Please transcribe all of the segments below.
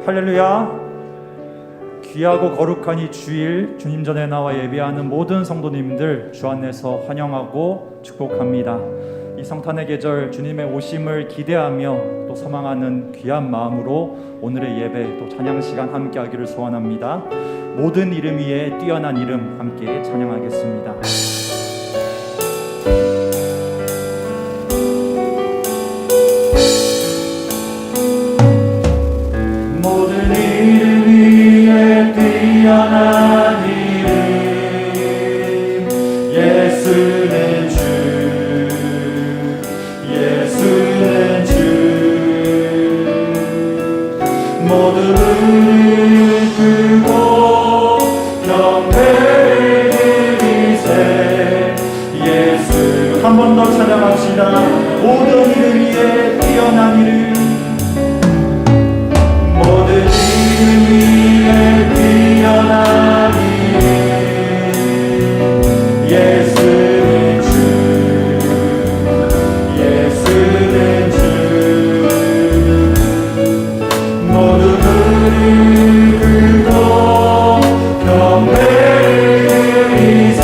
할렐루야. 귀하고 거룩한 이 주일 주님 전에 나와 예배하는 모든 성도님들 주 안에서 환영하고 축복합니다. 이 성탄의 계절 주님의 오심을 기대하며 또 소망하는 귀한 마음으로 오늘의 예배 또 찬양 시간 함께 하기를 소원합니다. 모든 이름 위에 뛰어난 이름 함께 찬양하겠습니다. 모든 이름 위에 뛰어난 이름 예수는 주 예수는 주 모든 무릎 꿇고 경배를 드리세 예수 한 번 더 찬양합시다. 모든 이름 위에 뛰어난 이름 모든 이름 위에 뛰어난 이름 예수는 주 예수는 주 모두 무릎 꿇고 경배를 드리세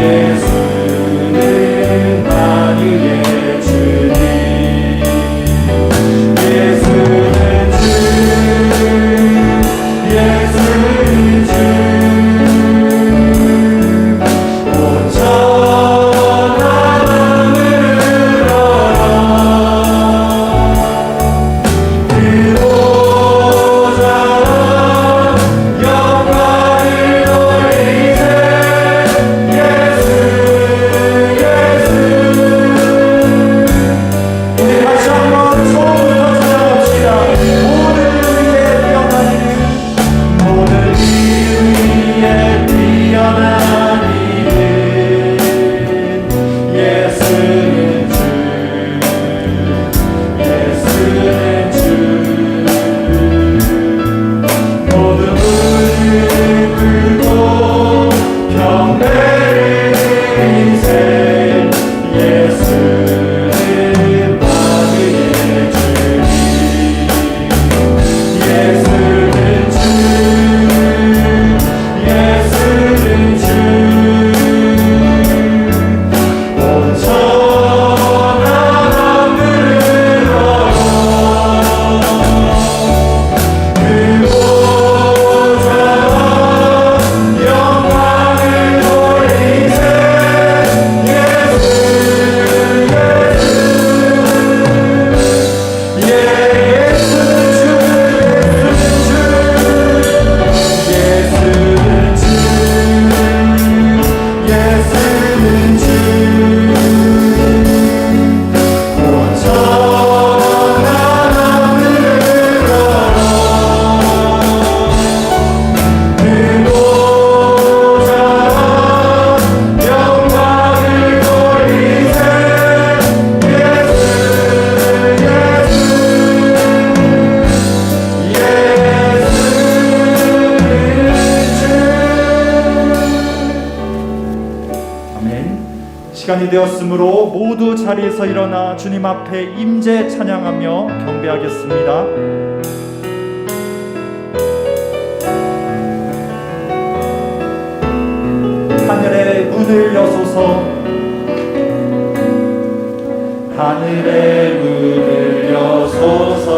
예수는 만유의 주님 예수는 주 예수는 주 시간이 되었으므로 모두 자리에서 일어나 주님 앞에 임재 찬양하며 경배하겠습니다. 하늘의 문을 여소서 하늘의 문을 여소서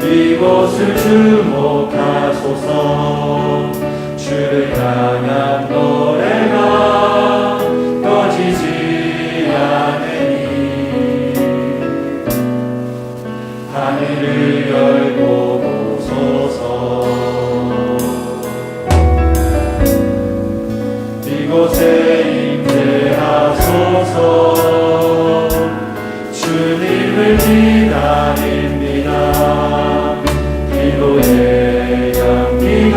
이곳을 주목하소서 주를 향한 노래가 꺼지지 않으니 하늘을 열고 보소서 이곳에 임재하소서 주님을 기다립니다. 기도의 향기가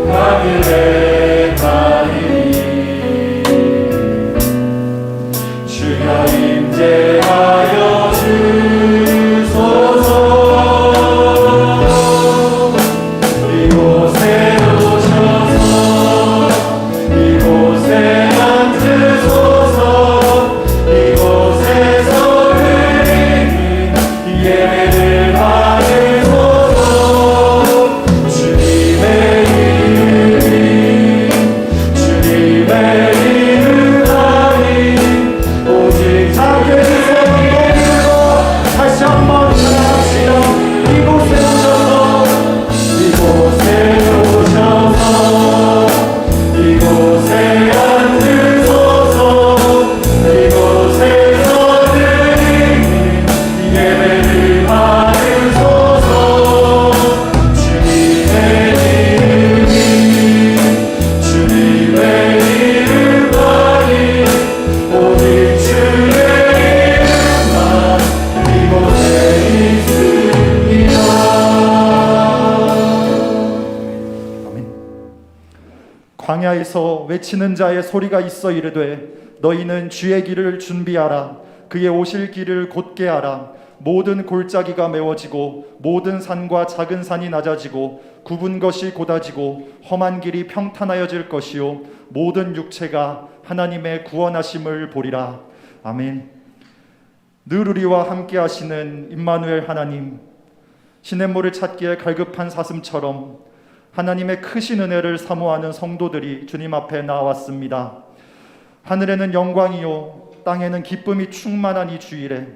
하늘에 닿으니 주여 임재하여 주소서 이곳에 오셔서 이곳에 앉으소서 이곳에서 드리는 예배를 예배를 받으소서. 주님의 이름이 주님의 이름만이 오직 주의 이름만 이곳에 있습니다. 아멘. 광야에서 외치는 자의 소리가 있어 이르되 너희는 주의 길을 준비하라. 그의 오실 길을 곧게 하라. 모든 골짜기가 메워지고 모든 산과 작은 산이 낮아지고 굽은 것이 곧아지고 험한 길이 평탄하여질 것이요 모든 육체가 하나님의 구원하심을 보리라. 아멘. 늘 우리와 함께 하시는 임마누엘 하나님, 시냇물을 찾기에 갈급한 사슴처럼 하나님의 크신 은혜를 사모하는 성도들이 주님 앞에 나왔습니다. 하늘에는 영광이요 땅에는 기쁨이 충만한 이 주일에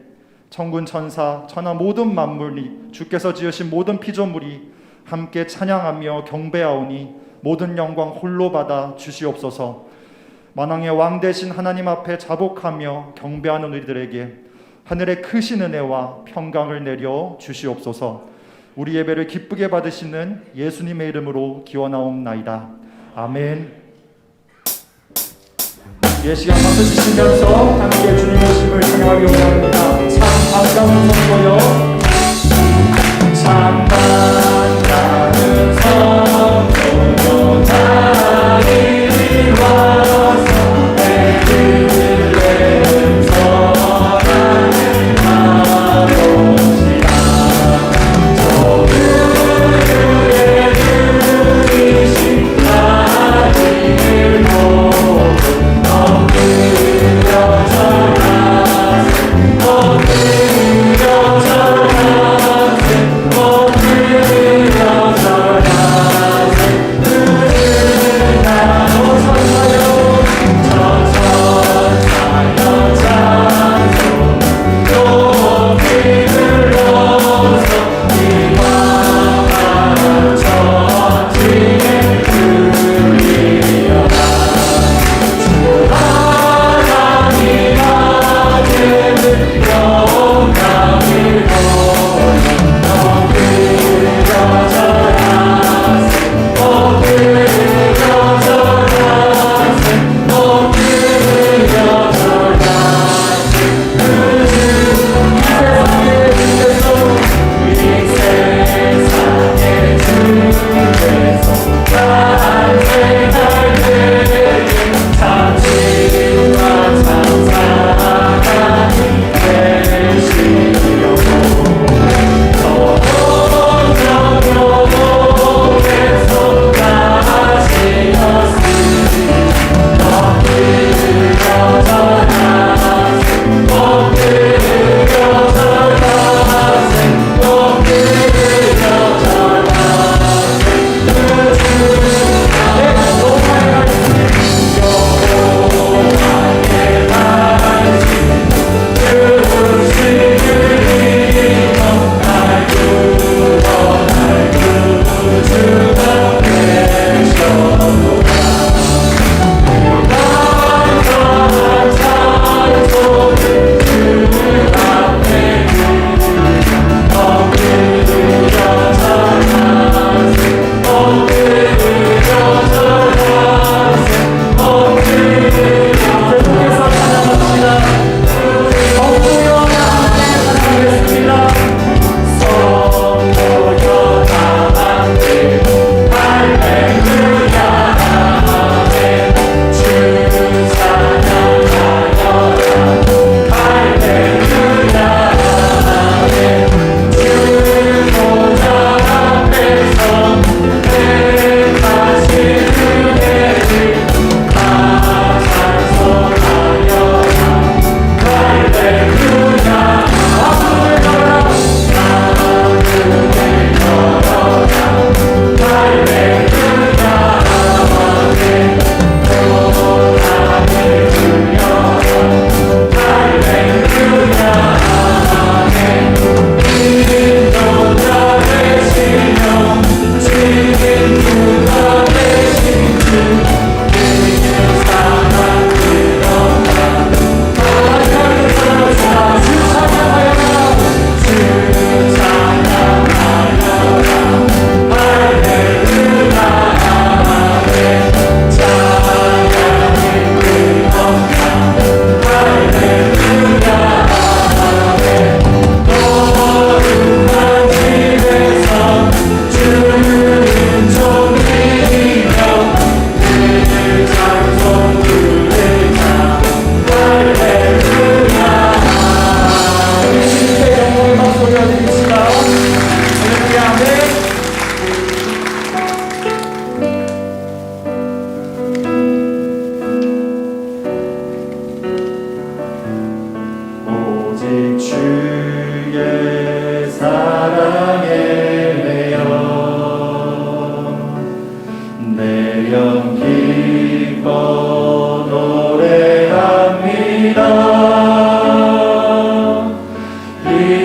천군 천사 천하 모든 만물이 주께서 지으신 모든 피조물이 함께 찬양하며 경배하오니 모든 영광 홀로 받아 주시옵소서. 만왕의 왕 되신 하나님 앞에 자복하며 경배하는 우리들에게 하늘의 크신 은혜와 평강을 내려 주시옵소서. 우리 예배를 기쁘게 받으시는 예수님의 이름으로 기원하옵나이다. 아멘. 이 시간 박수 치시면서 함께 주님 오심을 찬양하기 원합니다. 참 반가운 성도여, 참 반가운 성도여, 다 이리 와서 베들레헴 성안을 가봅시다. 저 그의 누리신 나이를 보고 엎드려져라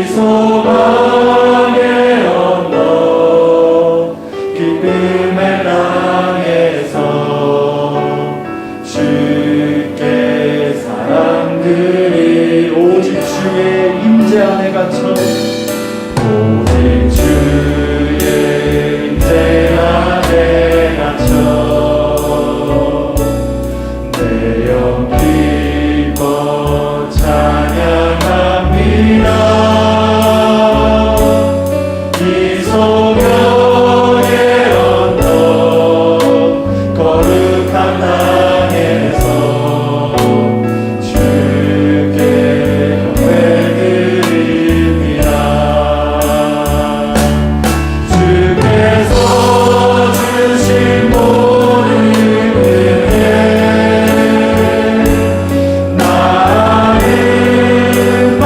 소망의 언덕 기쁨의 땅에서 주께 사람들이 오직 주의 임재 안에 갇혀 오직 주의 임재 안에 갇혀 내 영 기뻐 찬양합니다. 이 소명의 언덕 거룩한 땅에서 주께 경배드립니다. 주께서 주신 모든 은혜 나는 말할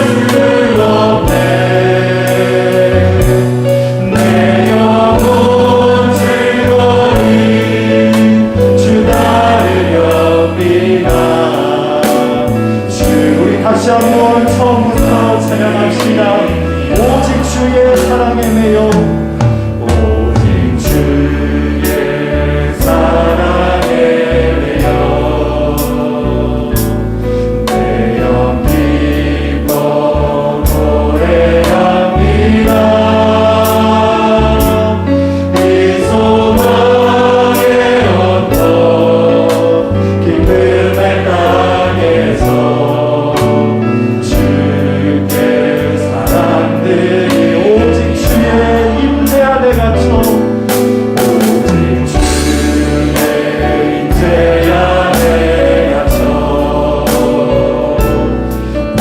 수 없네. 내 영혼 즐거이 주 따르렵니다. 주 우리 다시 한번 처음부터 찬양합시다. 오직 주의 사랑에 매여 오직 주의 사랑에 매여 내 영 기뻐 노래합니다. 이 소망의 언덕 기쁨의 땅에서 주께 사람들이 오직 주의 임재 안에 갇혀 오직 주의 임재 안에 갇혀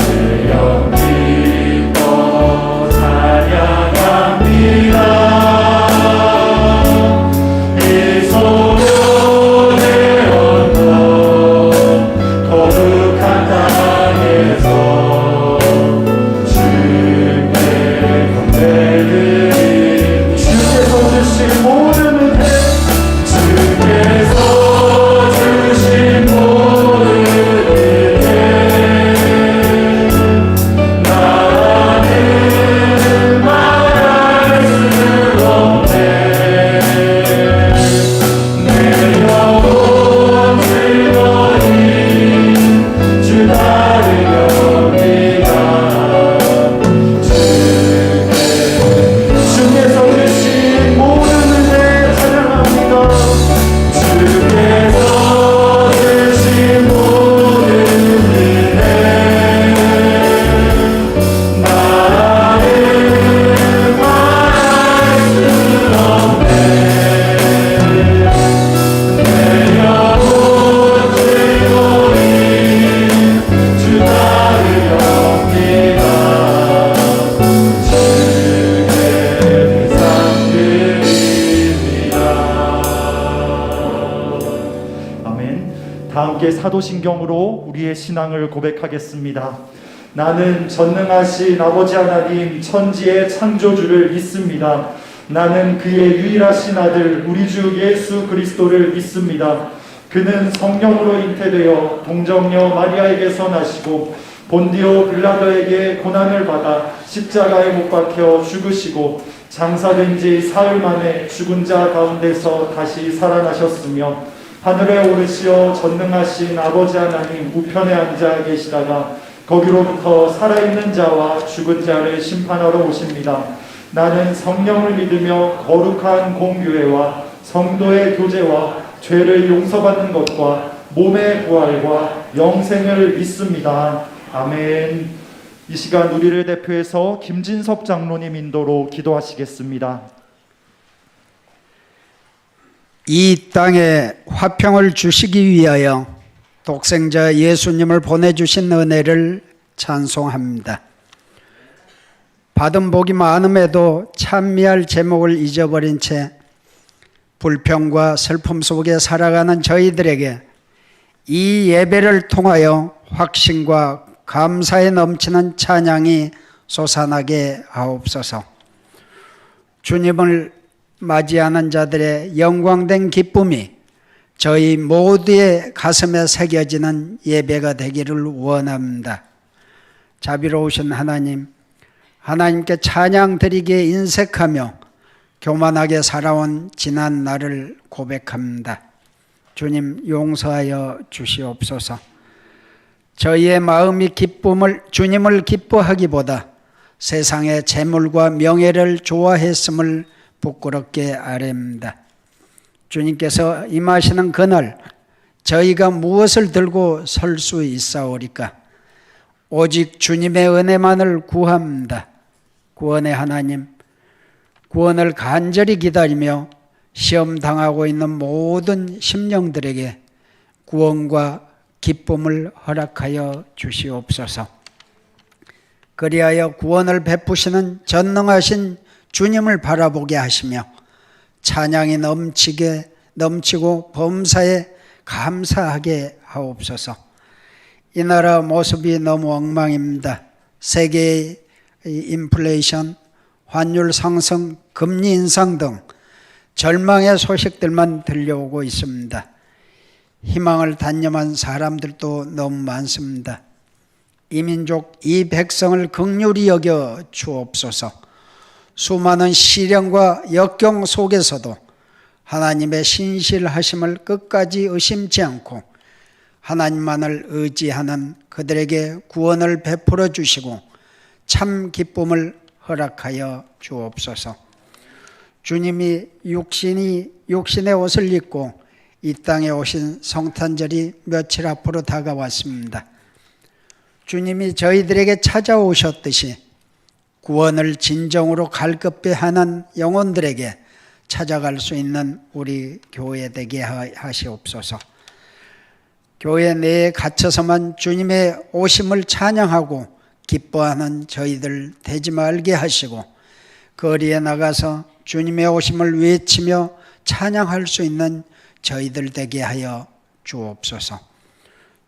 내 영 기뻐 찬양합니다. 이 소명의 언덕 거룩한 땅에서 주께 경배드립니다. 주께서 주신 모든 은혜 주께서 주신 모든 은혜 나는 말할 수 없네. 내 영혼 즐거이 주 따르렵니다. 주께서 주신 모든 은혜 찬양합니다. 주께서 주신 모든 은혜 나는 말할 수 없네. 내 영혼 즐거이 주 따르렵니다. 주께 대상 드립니다. 아멘. 다 함께 사도신경으로 우리의 신앙을 고백하겠습니다. 나는 전능하신 아버지 하나님 천지의 창조주를 믿습니다. 나는 그의 유일하신 아들 우리 주 예수 그리스도를 믿습니다. 그는 성령으로 잉태되어 동정녀 마리아에게서 나시고 본디오 빌라도에게 고난을 받아 십자가에 못 박혀 죽으시고 장사된 지 사흘 만에 죽은 자 가운데서 다시 살아나셨으며 하늘에 오르시어 전능하신 아버지 하나님 우편에 앉아 계시다가 거기로부터 살아있는 자와 죽은 자를 심판하러 오십니다. 나는 성령을 믿으며 거룩한 공교회와 성도의 교제와 죄를 용서받는 것과 몸의 부활과 영생을 믿습니다. 아멘. 이 시간 우리를 대표해서 김진섭 장로님 인도로 기도하시겠습니다. 이 땅에 화평을 주시기 위하여 독생자 예수님을 보내주신 은혜를 찬송합니다. 받은 복이 많음에도 찬미할 제목을 잊어버린 채 불평과 슬픔 속에 살아가는 저희들에게 이 예배를 통하여 확신과 감사에 넘치는 찬양이 솟아나게 하옵소서. 주님을 맞이하는 자들의 영광된 기쁨이 저희 모두의 가슴에 새겨지는 예배가 되기를 원합니다. 자비로우신 하나님, 하나님께 찬양 드리기에 인색하며 교만하게 살아온 지난 날을 고백합니다. 주님 용서하여 주시옵소서. 저희의 마음이 주님을 기뻐하기보다 세상의 재물과 명예를 좋아했음을 부끄럽게 아뢰입니다. 주님께서 임하시는 그날 저희가 무엇을 들고 설 수 있사오리까? 오직 주님의 은혜만을 구합니다. 구원의 하나님, 구원을 간절히 기다리며 시험당하고 있는 모든 심령들에게 구원과 기쁨을 허락하여 주시옵소서. 그리하여 구원을 베푸시는 전능하신 주님을 바라보게 하시며 찬양이 넘치고 범사에 감사하게 하옵소서. 이 나라 모습이 너무 엉망입니다. 세계의 인플레이션, 환율 상승, 금리 인상 등 절망의 소식들만 들려오고 있습니다. 희망을 단념한 사람들도 너무 많습니다. 이 민족, 이 백성을 긍휼히 여겨 주옵소서. 수많은 시련과 역경 속에서도 하나님의 신실하심을 끝까지 의심치 않고 하나님만을 의지하는 그들에게 구원을 베풀어 주시고 참 기쁨을 허락하여 주옵소서. 주님이 육신의 옷을 입고 이 땅에 오신 성탄절이 며칠 앞으로 다가왔습니다. 주님이 저희들에게 찾아오셨듯이 구원을 진정으로 갈급해 하는 영혼들에게 찾아갈 수 있는 우리 교회 되게 하시옵소서. 교회 내에 갇혀서만 주님의 오심을 찬양하고 기뻐하는 저희들 되지 말게 하시고 거리에 나가서 주님의 오심을 외치며 찬양할 수 있는 저희들 되게 하여 주옵소서.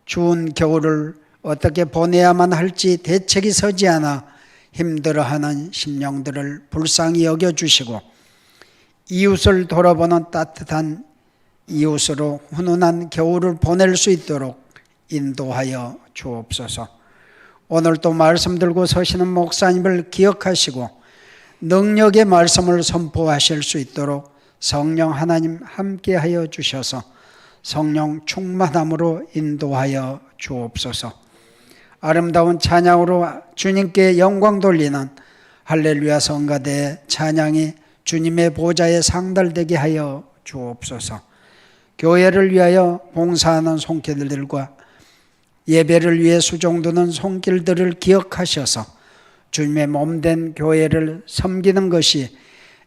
추운 겨울을 어떻게 보내야만 할지 대책이 서지 않아 힘들어하는 심령들을 불쌍히 여겨주시고 이웃을 돌아보는 따뜻한 이웃으로 훈훈한 겨울을 보낼 수 있도록 인도하여 주옵소서. 오늘 또 말씀 들고 서시는 목사님을 기억하시고 능력의 말씀을 선포하실 수 있도록 성령 하나님 함께하여 주셔서 성령 충만함으로 인도하여 주옵소서. 아름다운 찬양으로 주님께 영광 돌리는 할렐루야 성가대의 찬양이 주님의 보좌에 상달되게 하여 주옵소서. 교회를 위하여 봉사하는 손길들과 예배를 위해 수종드는 손길들을 기억하셔서 주님의 몸된 교회를 섬기는 것이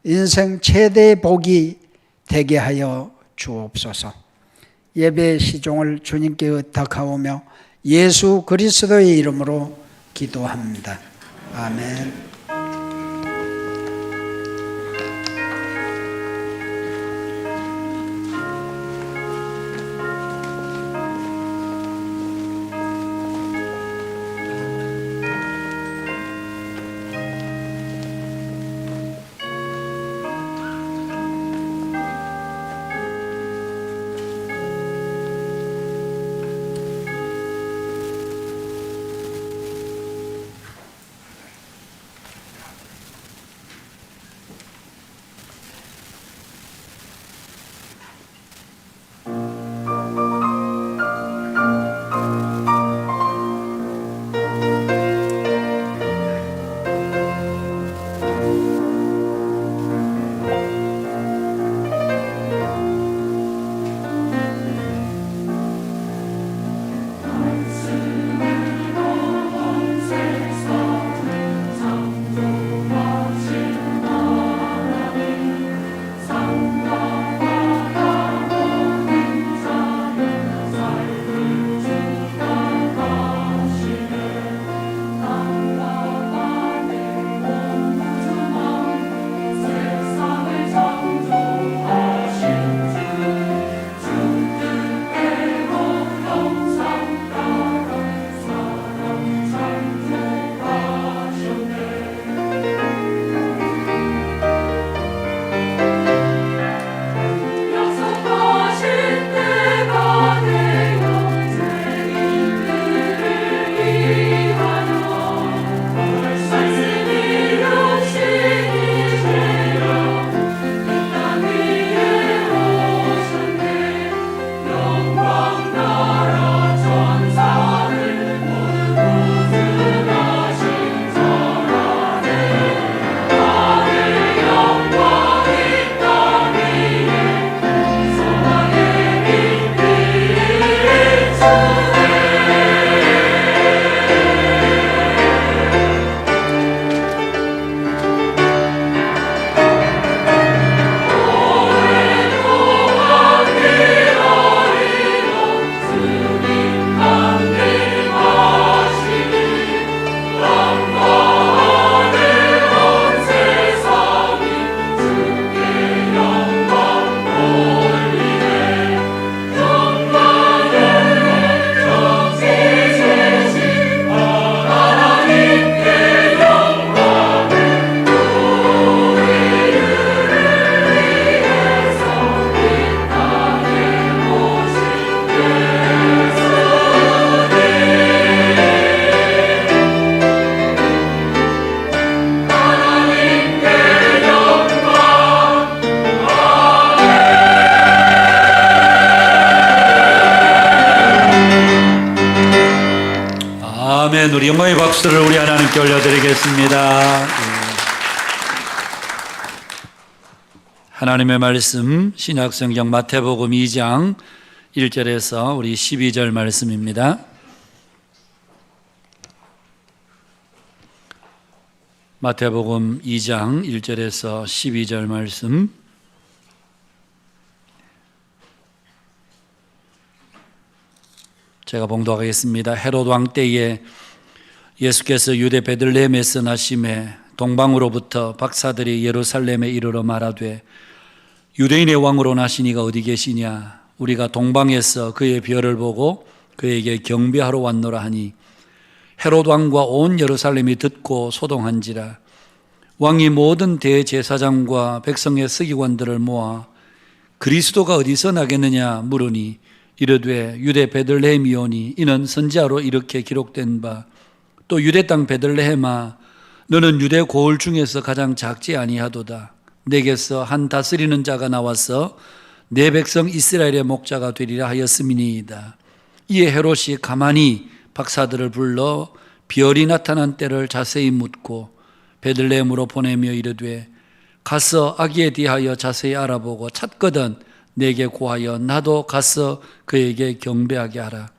인생 최대의 복이 되게 하여 주옵소서. 예배의 시종을 주님께 의탁하오며 예수 그리스도의 이름으로 기도합니다. 아멘. 아멘. 우리 영광의 박수를 우리 하나님께 올려드리겠습니다. 하나님의 말씀 신약성경 마태복음 2장 1절에서 우리 12절 말씀입니다. 마태복음 2장 1절에서 12절 말씀. 제가 봉독하겠습니다. 헤롯 왕 때에 예수께서 유대 베들레헴에서 나심에 동방으로부터 박사들이 예루살렘에 이르러 말하되 유대인의 왕으로 나시니가 어디 계시냐? 우리가 동방에서 그의 별을 보고 그에게 경배하러 왔노라 하니 헤롯 왕과 온 예루살렘이 듣고 소동한지라. 왕이 모든 대제사장과 백성의 서기관들을 모아 그리스도가 어디서 나겠느냐 물으니 이르되 유대 베들레헴이오니 이는 선지자로 이렇게 기록된 바 또 유대 땅 베들레헴아 너는 유대 고을 중에서 가장 작지 아니하도다. 내게서 한 다스리는 자가 나와서 내 백성 이스라엘의 목자가 되리라 하였음이니이다. 이에 헤롯이 가만히 박사들을 불러 별이 나타난 때를 자세히 묻고 베들레헴으로 보내며 이르되 가서 아기에 대하여 자세히 알아보고 찾거든 내게 고하여 나도 가서 그에게 경배하게 하라.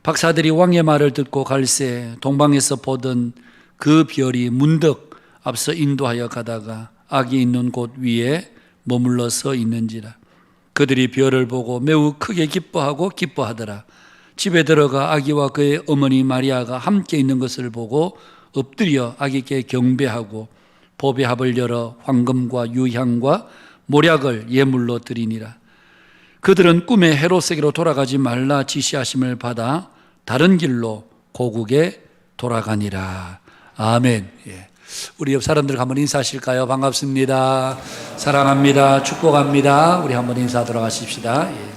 박사들이 왕의 말을 듣고 갈새 동방에서 보던 그 별이 문득 앞서 인도하여 가다가 아기 있는 곳 위에 머물러 서 있는지라. 그들이 별을 보고 매우 크게 기뻐하더라. 집에 들어가 아기와 그의 어머니 마리아가 함께 있는 것을 보고 엎드려 아기께 경배하고 보배합을 열어 황금과 유향과 모략을 예물로 드리니라. 그들은 꿈에 헤롯에게로 돌아가지 말라 지시하심을 받아 다른 길로 고국에 돌아가니라. 아멘. 예. 우리 옆 사람들 한번 인사하실까요? 반갑습니다. 사랑합니다. 축복합니다. 우리 한번 인사하도록 하십시다. 예.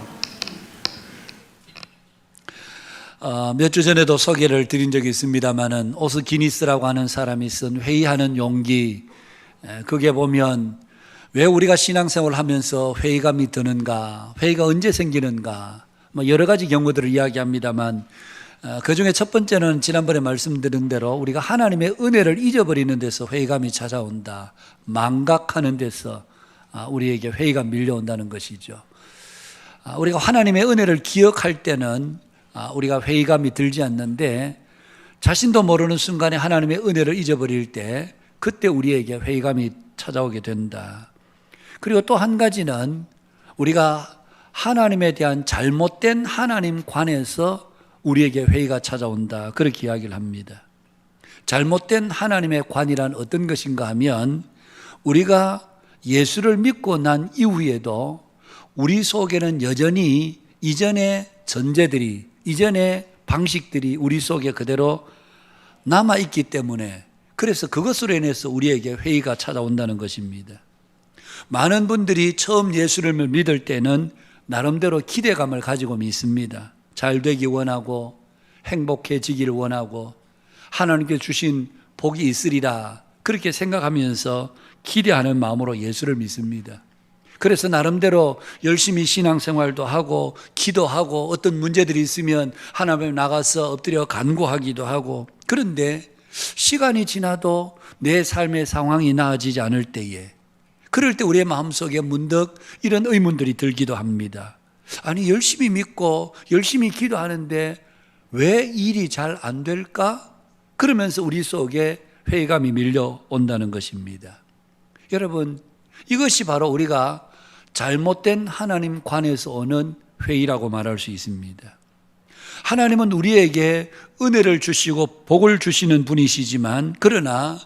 몇 주 전에도 소개를 드린 적이 있습니다마는 오스기니스라고 하는 사람이 쓴 회의하는 용기, 그게 보면 왜 우리가 신앙생활을 하면서 회의감이 드는가, 회의가 언제 생기는가, 여러 가지 경우들을 이야기합니다만 그 중에 첫 번째는 지난번에 말씀드린 대로 우리가 하나님의 은혜를 잊어버리는 데서 회의감이 찾아온다. 망각하는 데서 우리에게 회의가 밀려온다는 것이죠. 우리가 하나님의 은혜를 기억할 때는 우리가 회의감이 들지 않는데 자신도 모르는 순간에 하나님의 은혜를 잊어버릴 때 그때 우리에게 회의감이 찾아오게 된다. 그리고 또 한 가지는 우리가 하나님에 대한 잘못된 하나님 관에서 우리에게 회의가 찾아온다. 그렇게 이야기를 합니다. 잘못된 하나님의 관이란 어떤 것인가 하면 우리가 예수를 믿고 난 이후에도 우리 속에는 여전히 이전의 전제들이, 이전의 방식들이 우리 속에 그대로 남아있기 때문에 그래서 그것으로 인해서 우리에게 회의가 찾아온다는 것입니다. 많은 분들이 처음 예수를 믿을 때는 나름대로 기대감을 가지고 믿습니다. 잘 되기 원하고 행복해지기를 원하고 하나님께 주신 복이 있으리라 그렇게 생각하면서 기대하는 마음으로 예수를 믿습니다. 그래서 나름대로 열심히 신앙생활도 하고 기도하고 어떤 문제들이 있으면 하나님 나가서 엎드려 간구하기도 하고, 그런데 시간이 지나도 내 삶의 상황이 나아지지 않을 때에, 그럴 때 우리의 마음속에 문득 이런 의문들이 들기도 합니다. 아니 열심히 믿고 열심히 기도하는데 왜 일이 잘 안 될까? 그러면서 우리 속에 회의감이 밀려온다는 것입니다. 여러분, 이것이 바로 우리가 잘못된 하나님 관에서 오는 회의라고 말할 수 있습니다. 하나님은 우리에게 은혜를 주시고 복을 주시는 분이시지만, 그러나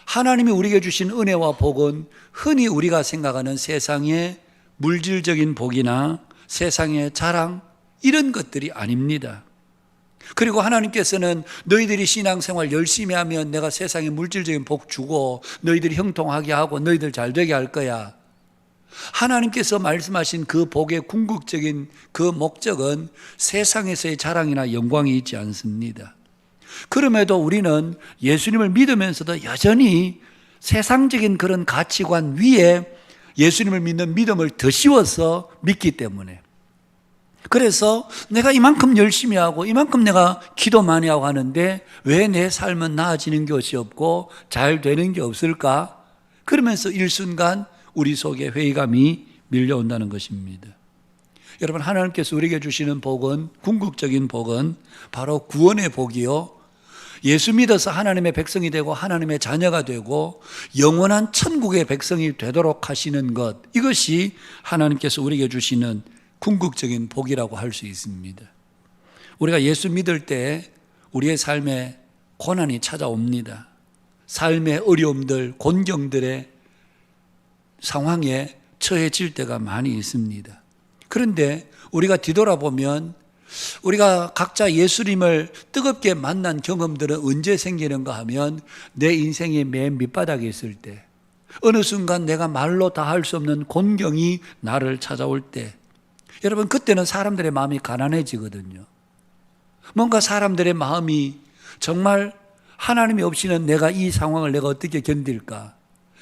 하나님이 우리에게 주신 은혜와 복은 흔히 우리가 생각하는 세상의 물질적인 복이나 세상의 자랑, 이런 것들이 아닙니다. 그리고 하나님께서는 너희들이 신앙생활 열심히 하면 내가 세상에 물질적인 복 주고 너희들이 형통하게 하고 너희들 잘 되게 할 거야. 하나님께서 말씀하신 그 복의 궁극적인 그 목적은 세상에서의 자랑이나 영광이 있지 않습니다. 그럼에도 우리는 예수님을 믿으면서도 여전히 세상적인 그런 가치관 위에 예수님을 믿는 믿음을 더 씌워서 믿기 때문에, 그래서 내가 이만큼 열심히 하고 이만큼 내가 기도 많이 하고 하는데 왜 내 삶은 나아지는 것이 없고 잘 되는 게 없을까? 그러면서 일순간 우리 속에 회의감이 밀려온다는 것입니다. 여러분, 하나님께서 우리에게 주시는 복은, 궁극적인 복은 바로 구원의 복이요, 예수 믿어서 하나님의 백성이 되고 하나님의 자녀가 되고 영원한 천국의 백성이 되도록 하시는 것, 이것이 하나님께서 우리에게 주시는 궁극적인 복이라고 할 수 있습니다. 우리가 예수 믿을 때 우리의 삶에 고난이 찾아옵니다. 삶의 어려움들, 곤경들의 상황에 처해질 때가 많이 있습니다. 그런데 우리가 뒤돌아보면 우리가 각자 예수님을 뜨겁게 만난 경험들은 언제 생기는가 하면 내 인생의 맨 밑바닥에 있을 때, 어느 순간 내가 말로 다 할 수 없는 곤경이 나를 찾아올 때, 여러분, 그때는 사람들의 마음이 가난해지거든요. 뭔가 사람들의 마음이 정말 하나님이 없이는 내가 이 상황을 내가 어떻게 견딜까?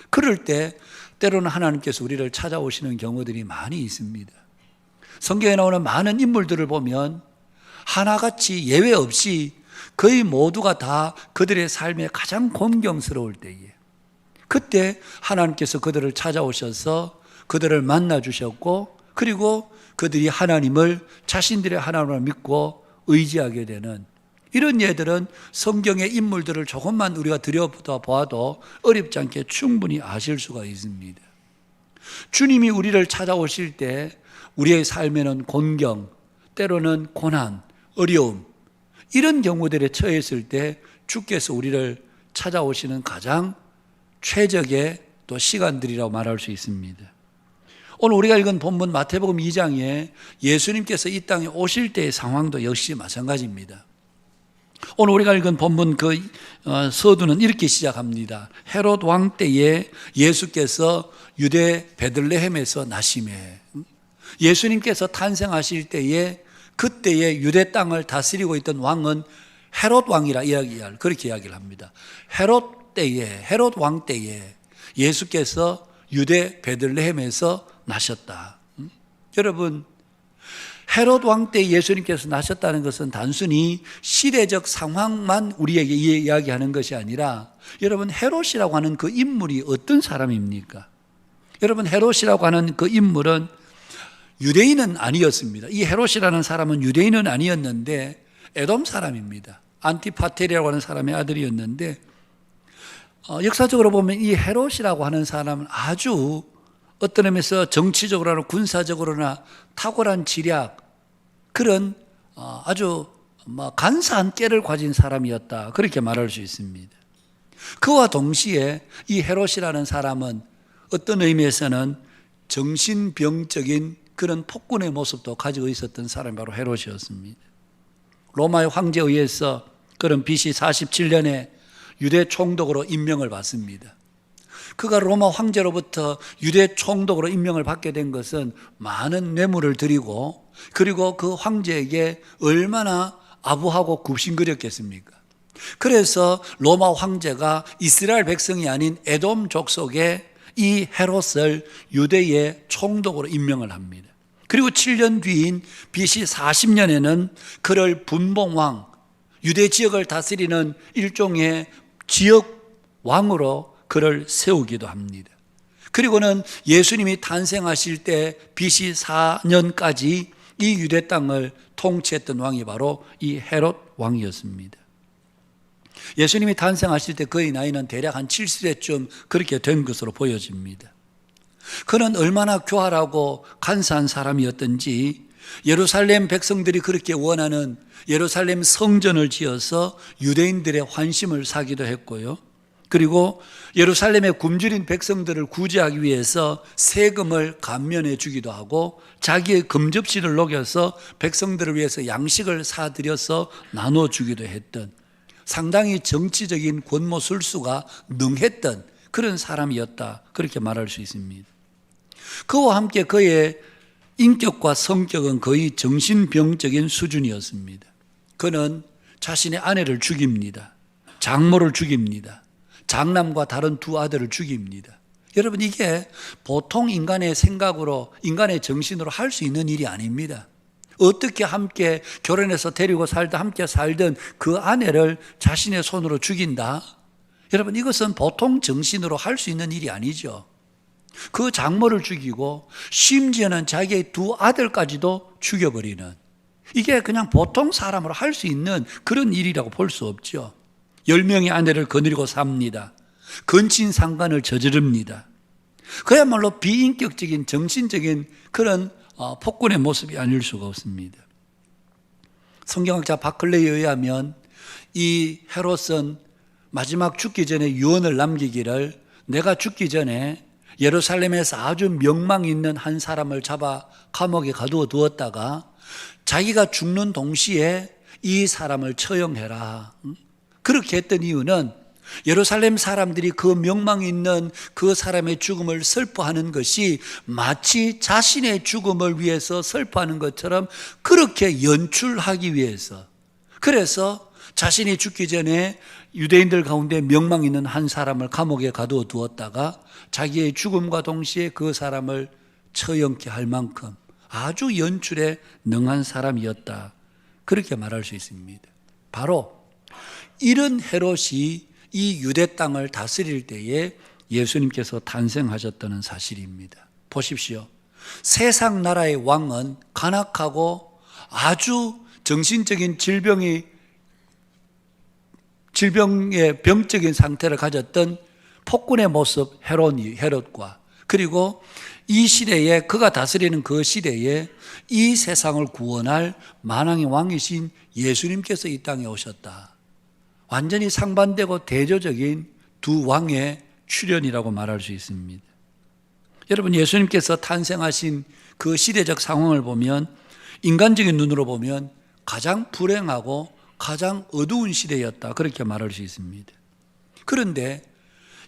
그럴 때 때로는 하나님께서 우리를 찾아오시는 경우들이 많이 있습니다. 성경에 나오는 많은 인물들을 보면 하나같이 예외 없이 거의 모두가 다 그들의 삶에 가장 곤경스러울 때에, 그때 하나님께서 그들을 찾아오셔서 그들을 만나주셨고, 그리고 그들이 하나님을 자신들의 하나님을 믿고 의지하게 되는 이런 예들은 성경의 인물들을 조금만 우리가 들여다보아도 어렵지 않게 충분히 아실 수가 있습니다. 주님이 우리를 찾아오실 때 우리의 삶에는 곤경, 때로는 고난, 어려움, 이런 경우들에 처했을 때 주께서 우리를 찾아오시는 가장 최적의 또 시간들이라고 말할 수 있습니다. 오늘 우리가 읽은 본문 마태복음 2장에 예수님께서 이 땅에 오실 때의 상황도 역시 마찬가지입니다. 오늘 우리가 읽은 본문 그 서두는 이렇게 시작합니다. 헤롯 왕 때에 예수께서 유대 베들레헴에서 나심에, 예수님께서 탄생하실 때에 그때의 유대 땅을 다스리고 있던 왕은 헤롯 왕이라 그렇게 이야기를 합니다. 헤롯 왕 때에 예수께서 유대 베들레헴에서 나셨다. 여러분, 헤롯 왕 때 예수님께서 나셨다는 것은 단순히 시대적 상황만 우리에게 이야기하는 것이 아니라, 여러분, 헤롯이라고 하는 그 인물이 어떤 사람입니까? 여러분, 헤롯이라고 하는 그 인물은 유대인은 아니었습니다. 이 헤롯이라는 사람은 유대인은 아니었는데 에돔 사람입니다. 안티파테리라고 하는 사람의 아들이었는데, 역사적으로 보면 이 헤롯이라고 하는 사람은 아주 어떤 의미에서 정치적으로나 군사적으로나 탁월한 지략, 그런 아주 간사한 깨를 가진 사람이었다, 그렇게 말할 수 있습니다. 그와 동시에 이 헤롯이라는 사람은 어떤 의미에서는 정신병적인 그런 폭군의 모습도 가지고 있었던 사람이 바로 헤롯이었습니다. 로마의 황제에 의해서 그런 BC 47년에 유대 총독으로 임명을 받습니다. 그가 로마 황제로부터 유대 총독으로 임명을 받게 된 것은 많은 뇌물을 드리고, 그리고 그 황제에게 얼마나 아부하고 굽신거렸겠습니까? 그래서 로마 황제가 이스라엘 백성이 아닌 에돔 족속의 이 헤롯을 유대의 총독으로 임명을 합니다. 그리고 7년 뒤인 BC 40년에는 그를 분봉왕, 유대 지역을 다스리는 일종의 지역 왕으로 그를 세우기도 합니다. 그리고는 예수님이 탄생하실 때 BC 4년까지 이 유대 땅을 통치했던 왕이 바로 이 헤롯 왕이었습니다. 예수님이 탄생하실 때 그의 나이는 대략 한 70세쯤 그렇게 된 것으로 보여집니다. 그는 얼마나 교활하고 간사한 사람이었던지 예루살렘 백성들이 그렇게 원하는 예루살렘 성전을 지어서 유대인들의 환심을 사기도 했고요. 그리고 예루살렘의 굶주린 백성들을 구제하기 위해서 세금을 감면해 주기도 하고, 자기의 금접시를 녹여서 백성들을 위해서 양식을 사들여서 나눠주기도 했던 상당히 정치적인 권모술수가 능했던 그런 사람이었다, 그렇게 말할 수 있습니다. 그와 함께 그의 인격과 성격은 거의 정신병적인 수준이었습니다. 그는 자신의 아내를 죽입니다. 장모를 죽입니다. 장남과 다른 두 아들을 죽입니다. 여러분, 이게 보통 인간의 생각으로, 인간의 정신으로 할 수 있는 일이 아닙니다. 어떻게 함께 결혼해서 데리고 살다 함께 살던 그 아내를 자신의 손으로 죽인다? 여러분, 이것은 보통 정신으로 할 수 있는 일이 아니죠. 그 장모를 죽이고 심지어는 자기의 두 아들까지도 죽여버리는, 이게 그냥 보통 사람으로 할 수 있는 그런 일이라고 볼 수 없죠. 10명의 아내를 거느리고 삽니다. 근친상간을 저지릅니다. 그야말로 비인격적인 정신적인 그런 폭군의 모습이 아닐 수가 없습니다. 성경학자 바클레이에 의하면 이 헤롯은 마지막 죽기 전에 유언을 남기기를, 내가 죽기 전에 예루살렘에서 아주 명망 있는 한 사람을 잡아 감옥에 가두어 두었다가 자기가 죽는 동시에 이 사람을 처형해라. 그렇게 했던 이유는 예루살렘 사람들이 그 명망 있는 그 사람의 죽음을 슬퍼하는 것이 마치 자신의 죽음을 위해서 슬퍼하는 것처럼 그렇게 연출하기 위해서, 그래서 자신이 죽기 전에 유대인들 가운데 명망 있는 한 사람을 감옥에 가두어 두었다가 자기의 죽음과 동시에 그 사람을 처형케 할 만큼 아주 연출에 능한 사람이었다, 그렇게 말할 수 있습니다. 바로 이런 헤롯이 이 유대 땅을 다스릴 때에 예수님께서 탄생하셨다는 사실입니다. 보십시오. 세상 나라의 왕은 간악하고 아주 정신적인 질병의 병적인 상태를 가졌던 폭군의 모습 헤롯과, 그리고 이 시대에, 그가 다스리는 그 시대에 이 세상을 구원할 만왕의 왕이신 예수님께서 이 땅에 오셨다. 완전히 상반되고 대조적인 두 왕의 출현이라고 말할 수 있습니다. 여러분, 예수님께서 탄생하신 그 시대적 상황을 보면, 인간적인 눈으로 보면 가장 불행하고 가장 어두운 시대였다, 그렇게 말할 수 있습니다. 그런데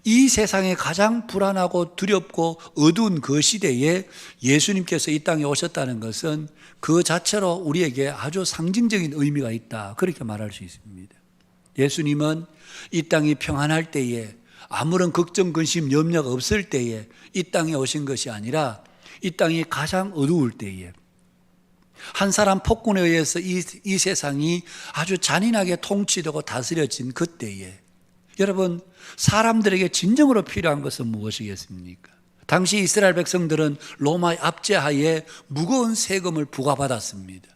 이 세상에 가장 불안하고 두렵고 어두운 그 시대에 예수님께서 이 땅에 오셨다는 것은 그 자체로 우리에게 아주 상징적인 의미가 있다, 그렇게 말할 수 있습니다. 예수님은 이 땅이 평안할 때에, 아무런 걱정, 근심, 염려가 없을 때에 이 땅에 오신 것이 아니라 이 땅이 가장 어두울 때에, 한 사람 폭군에 의해서 이 세상이 아주 잔인하게 통치되고 다스려진 그때에, 여러분, 사람들에게 진정으로 필요한 것은 무엇이겠습니까? 당시 이스라엘 백성들은 로마의 압제하에 무거운 세금을 부과받았습니다.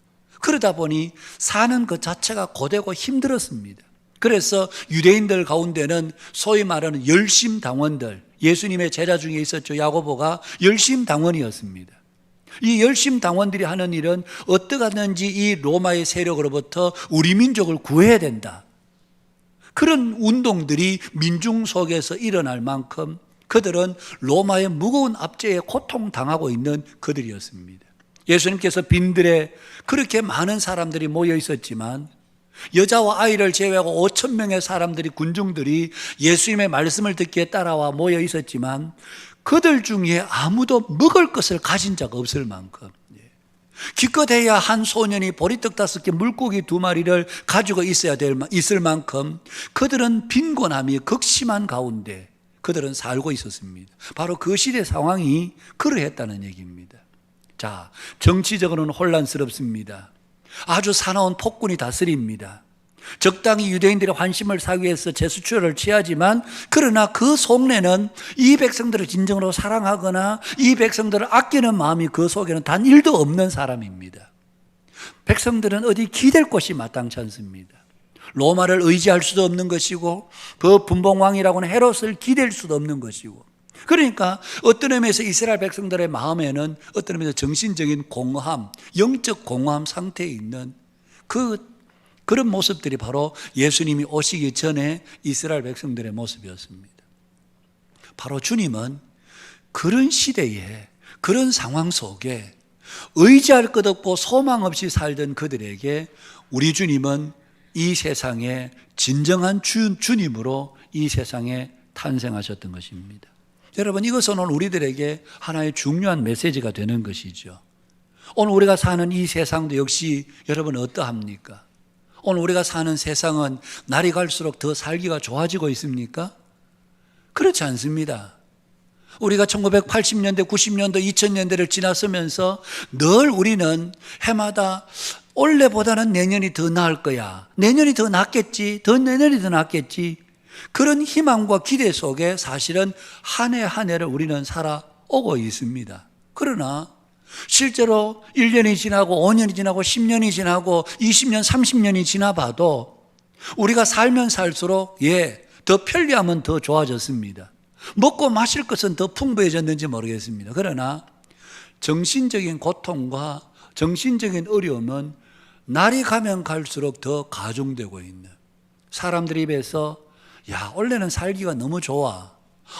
그러다 보니 사는 것 자체가 고되고 힘들었습니다. 그래서 유대인들 가운데는 소위 말하는 열심당원들, 예수님의 제자 중에 있었죠. 야고보가 열심당원이었습니다. 이 열심당원들이 하는 일은 어떻게 하든지 이 로마의 세력으로부터 우리 민족을 구해야 된다, 그런 운동들이 민중 속에서 일어날 만큼 그들은 로마의 무거운 압제에 고통당하고 있는 그들이었습니다. 예수님께서 빈들에 그렇게 많은 사람들이 모여 있었지만, 여자와 아이를 제외하고 5,000명의 사람들이, 군중들이 예수님의 말씀을 듣기에 따라와 모여 있었지만 그들 중에 아무도 먹을 것을 가진 자가 없을 만큼, 기껏해야 한 소년이 보리떡 5개, 물고기 2마리를 가지고 있을 만큼 그들은 빈곤함이 극심한 가운데 그들은 살고 있었습니다. 바로 그 시대 상황이 그러했다는 얘기입니다. 자, 정치적으로는 혼란스럽습니다. 아주 사나운 폭군이 다스립니다. 적당히 유대인들의 환심을 사기 위해서 제스처를 취하지만, 그러나 그 속내는 이 백성들을 진정으로 사랑하거나 이 백성들을 아끼는 마음이 그 속에는 단 1도 없는 사람입니다. 백성들은 어디 기댈 곳이 마땅치 않습니다. 로마를 의지할 수도 없는 것이고, 그 분봉왕이라고는 헤롯을 기댈 수도 없는 것이고, 그러니까 어떤 의미에서 이스라엘 백성들의 마음에는 어떤 의미에서 정신적인 공허함, 영적 공허함 상태에 있는 그런 모습들이 바로 예수님이 오시기 전에 이스라엘 백성들의 모습이었습니다. 바로 주님은 그런 시대에, 그런 상황 속에 의지할 것 없고 소망 없이 살던 그들에게 우리 주님은 이 세상에 진정한 주님으로 이 세상에 탄생하셨던 것입니다. 여러분, 이것은 오늘 우리들에게 하나의 중요한 메시지가 되는 것이죠. 오늘 우리가 사는 이 세상도 역시 여러분 어떠합니까? 오늘 우리가 사는 세상은 날이 갈수록 더 살기가 좋아지고 있습니까? 그렇지 않습니다. 우리가 1980년대, 90년대, 2000년대를 지나서면서 늘 우리는 해마다 올해보다는 내년이 더 나을 거야. 내년이 더 낫겠지. 내년이 더 낫겠지. 그런 희망과 기대 속에 사실은 한 해 한 해를 우리는 살아오고 있습니다. 그러나 실제로 1년이 지나고 5년이 지나고 10년이 지나고 20년, 30년이 지나봐도 우리가 살면 살수록 더 편리하면 더 좋아졌습니다. 먹고 마실 것은 더 풍부해졌는지 모르겠습니다. 그러나 정신적인 고통과 정신적인 어려움은 날이 가면 갈수록 더 가중되고 있는, 사람들 입에서 원래는 살기가 너무 좋아,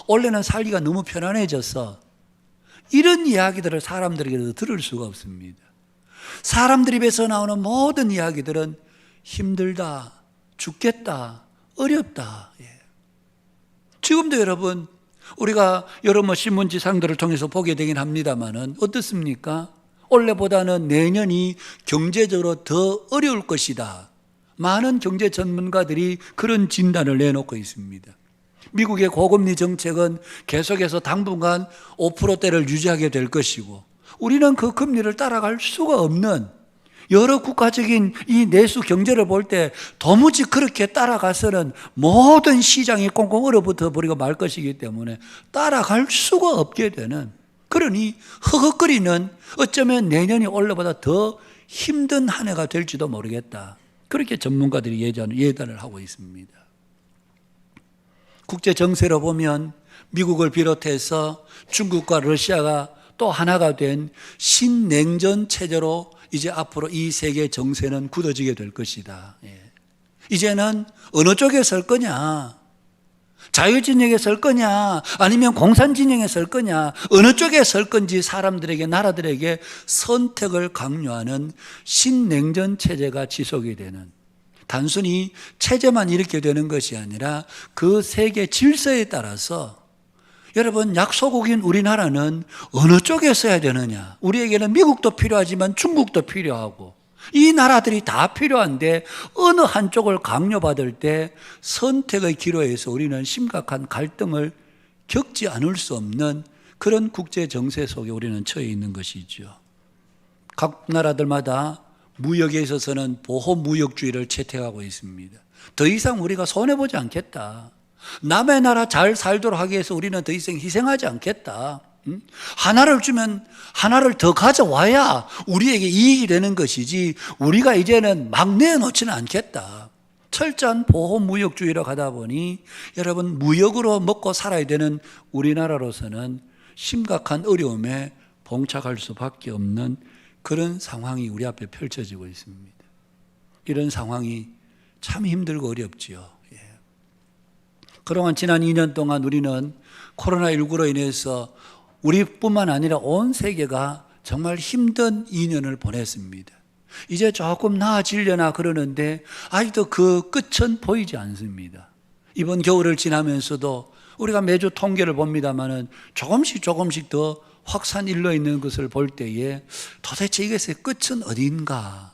원래는 살기가 너무 편안해졌어, 이런 이야기들을 사람들에게서 들을 수가 없습니다. 사람들 입에서 나오는 모든 이야기들은 힘들다, 죽겠다, 어렵다. 지금도 여러분, 우리가 여러 신문지상들을 통해서 보게 되긴 합니다만은 어떻습니까? 올해보다는 내년이 경제적으로 더 어려울 것이다. 많은 경제 전문가들이 그런 진단을 내놓고 있습니다. 미국의 고금리 정책은 계속해서 당분간 5%대를 유지하게 될 것이고, 우리는 그 금리를 따라갈 수가 없는, 여러 국가적인 이 내수 경제를 볼 때 도무지 그렇게 따라가서는 모든 시장이 꽁꽁 얼어붙어 버리고 말 것이기 때문에 따라갈 수가 없게 되는, 그러니 허걱거리는, 어쩌면 내년이 올해보다 더 힘든 한 해가 될지도 모르겠다. 그렇게 전문가들이 예단을 하고 있습니다. 국제 정세로 보면 미국을 비롯해서 중국과 러시아가 또 하나가 된 신냉전 체제로 이제 앞으로 이 세계 정세는 굳어지게 될 것이다. 이제는 어느 쪽에 설 거냐? 자유진영에 설 거냐? 아니면 공산진영에 설 거냐? 어느 쪽에 설 건지 사람들에게, 나라들에게 선택을 강요하는 신냉전 체제가 지속이 되는, 단순히 체제만 이렇게 되는 것이 아니라 그 세계 질서에 따라서, 여러분, 약소국인 우리나라는 어느 쪽에 서야 되느냐? 우리에게는 미국도 필요하지만 중국도 필요하고 이 나라들이 다 필요한데 어느 한쪽을 강요받을 때 선택의 기로에서 우리는 심각한 갈등을 겪지 않을 수 없는 그런 국제 정세 속에 우리는 처해 있는 것이죠. 각 나라들마다 무역에 있어서는 보호무역주의를 채택하고 있습니다. 더 이상 우리가 손해보지 않겠다. 남의 나라 잘 살도록 하기 위해서 우리는 더 이상 희생하지 않겠다. 하나를 주면 하나를 더 가져와야 우리에게 이익이 되는 것이지, 우리가 이제는 막 내놓지는 않겠다. 철저한 보호무역주의로 가다 보니 여러분, 무역으로 먹고 살아야 되는 우리나라로서는 심각한 어려움에 봉착할 수밖에 없는 그런 상황이 우리 앞에 펼쳐지고 있습니다. 이런 상황이 참 힘들고 어렵지요. 그동안 지난 2년 동안 우리는 코로나19로 인해서 우리뿐만 아니라 온 세계가 정말 힘든 2년을 보냈습니다. 이제 조금 나아지려나 그러는데 아직도 그 끝은 보이지 않습니다. 이번 겨울을 지나면서도 우리가 매주 통계를 봅니다마는 조금씩 더 확산 일로 있는 것을 볼 때에 도대체 이것의 끝은 어딘가?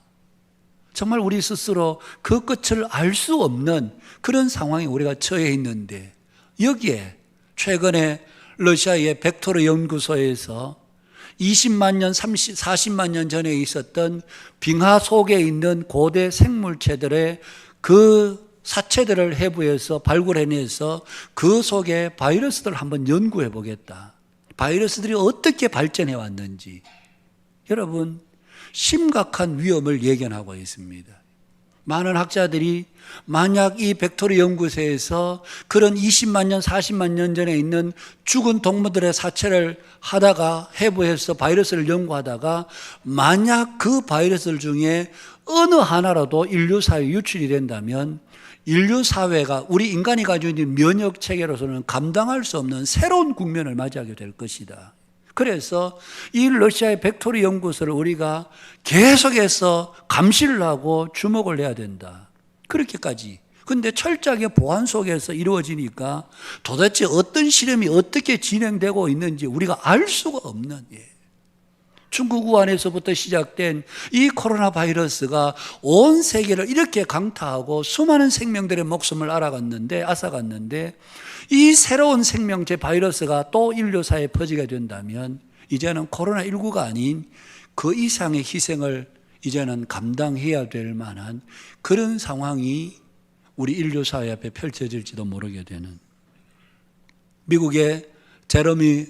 정말 우리 스스로 그 끝을 알 수 없는 그런 상황에 우리가 처해 있는데, 여기에 최근에 러시아의 벡토르 연구소에서 20만 년, 40만 년 전에 있었던 빙하 속에 있는 고대 생물체들의 그 사체들을 해부해서 발굴해내서 그 속에 바이러스들을 한번 연구해 보겠다. 바이러스들이 어떻게 발전해 왔는지. 여러분, 심각한 위험을 예견하고 있습니다. 많은 학자들이 만약 이 벡토르 연구소에서 그런 20만 년, 40만 년 전에 있는 죽은 동물들의 사체를 하다가 해부해서 바이러스를 연구하다가 만약 그 바이러스들 중에 어느 하나라도 인류 사회에 유출이 된다면 인류 사회가, 우리 인간이 가지고 있는 면역 체계로서는 감당할 수 없는 새로운 국면을 맞이하게 될 것이다. 그래서 이 러시아의 벡토르 연구소를 우리가 계속해서 감시를 하고 주목을 해야 된다. 그렇게까지. 근데 철저하게 보안 속에서 이루어지니까 도대체 어떤 실험이 어떻게 진행되고 있는지 우리가 알 수가 없는, 중국 우한에서부터 시작된 이 코로나 바이러스가 온 세계를 이렇게 강타하고 수많은 생명들의 목숨을 앗아갔는데 이 새로운 생명체 바이러스가 또 인류사에 퍼지게 된다면 이제는 코로나19가 아닌 그 이상의 희생을 이제는 감당해야 될 만한 그런 상황이 우리 인류사회 앞에 펼쳐질지도 모르게 되는, 미국의 제러미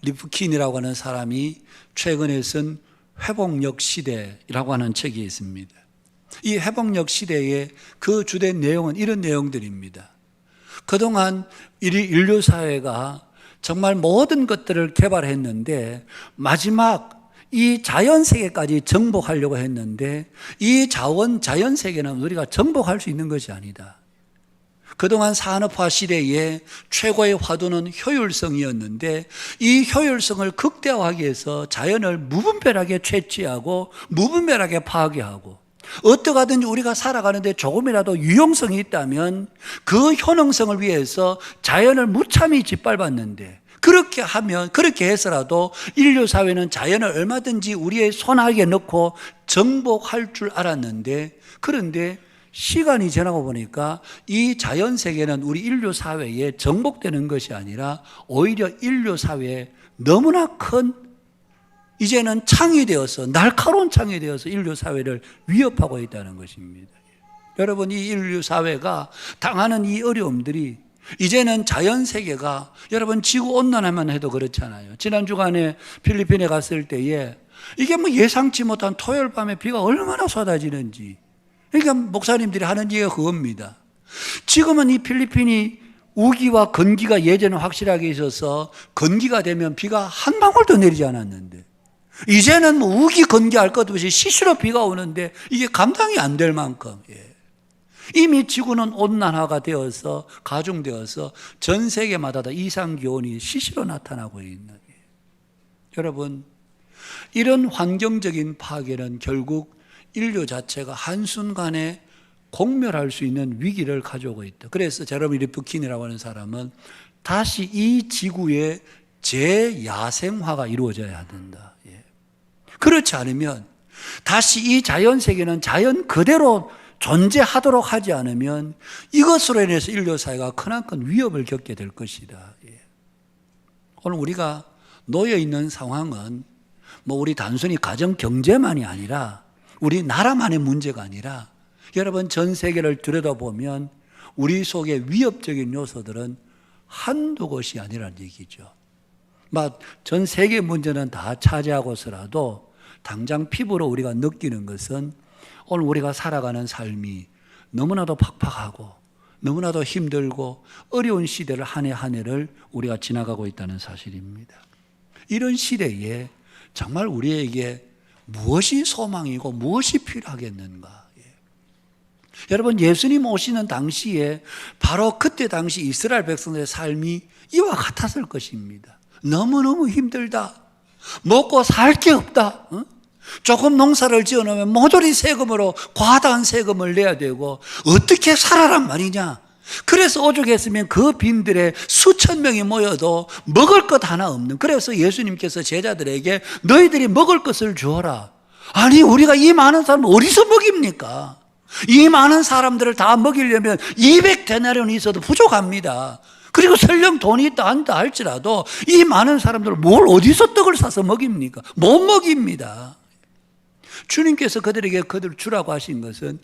리프킨이라고 하는 사람이 최근에 쓴 회복력 시대라고 하는 책이 있습니다. 이 회복력 시대의 그 주된 내용은 이런 내용들입니다. 그동안 인류 사회가 정말 모든 것들을 개발했는데 마지막 이 자연세계까지 정복하려고 했는데 이 자연세계는 우리가 정복할 수 있는 것이 아니다. 그동안 산업화 시대에 최고의 화두는 효율성이었는데 이 효율성을 극대화하기 위해서 자연을 무분별하게 채취하고 무분별하게 파괴하고 어떻게 하든지 우리가 살아가는데 조금이라도 유용성이 있다면 그 효능성을 위해서 자연을 무참히 짓밟았는데 그렇게 해서라도 인류 사회는 자연을 얼마든지 우리의 손아귀에 넣고 정복할 줄 알았는데 그런데 시간이 지나고 보니까 이 자연 세계는 우리 인류 사회에 정복되는 것이 아니라 오히려 인류 사회에 너무나 큰 이제는 창이 되어서 날카로운 창이 되어서 인류 사회를 위협하고 있다는 것입니다. 여러분, 이 인류 사회가 당하는 이 어려움들이 이제는 자연 세계가, 여러분 지구 온난화만 해도 그렇잖아요. 지난 주간에 필리핀에 갔을 때에 이게 뭐 예상치 못한 토요일 밤에 비가 얼마나 쏟아지는지, 그러니까 목사님들이 하는 얘기가 그겁니다. 지금은 이 필리핀이 우기와 건기가 예전에 확실하게 있어서 건기가 되면 비가 한 방울도 내리지 않았는데 이제는 뭐 우기 건기 할 것 없이 시시로 비가 오는데 이게 감당이 안 될 만큼 이미 지구는 온난화가 되어서 가중되어서 전 세계마다 다 이상기온이 시시로 나타나고 있는, 여러분 이런 환경적인 파괴는 결국 인류 자체가 한순간에 공멸할 수 있는 위기를 가져오고 있다. 그래서 제러미 리프킨이라고 하는 사람은 다시 이 지구의 재야생화가 이루어져야 된다. 그렇지 않으면 다시 이 자연 세계는 자연 그대로 존재하도록 하지 않으면 이것으로 인해서 인류 사회가 크나큰 위협을 겪게 될 것이다. 오늘 우리가 놓여 있는 상황은 뭐 우리 단순히 가정 경제만이 아니라 우리 나라만의 문제가 아니라 여러분 전 세계를 들여다보면 우리 속에 위협적인 요소들은 한두 곳이 아니라는 얘기죠. 막 전 세계 문제는 다 차지하고서라도 당장 피부로 우리가 느끼는 것은 오늘 우리가 살아가는 삶이 너무나도 팍팍하고 너무나도 힘들고 어려운 시대를 한 해 한 해를 우리가 지나가고 있다는 사실입니다. 이런 시대에 정말 우리에게 무엇이 소망이고 무엇이 필요하겠는가? 여러분, 예수님 오시는 당시에 바로 그때 당시 이스라엘 백성들의 삶이 이와 같았을 것입니다. 너무너무 힘들다. 먹고 살 게 없다. 조금 농사를 지어놓으면 모조리 세금으로 과다한 세금을 내야 되고 어떻게 살아란 말이냐. 그래서 오죽했으면 그 빈들에 수천 명이 모여도 먹을 것 하나 없는, 그래서 예수님께서 제자들에게 너희들이 먹을 것을 주어라. 아니 우리가 이 많은 사람을 어디서 먹입니까? 이 많은 사람들을 다 먹이려면 200데나리온이 있어도 부족합니다. 그리고 설령 돈이 있다 한다 할지라도 이 많은 사람들을 뭘 어디서 떡을 사서 먹입니까? 못 먹입니다. 주님께서 그들에게 그들 주라고 하신 것은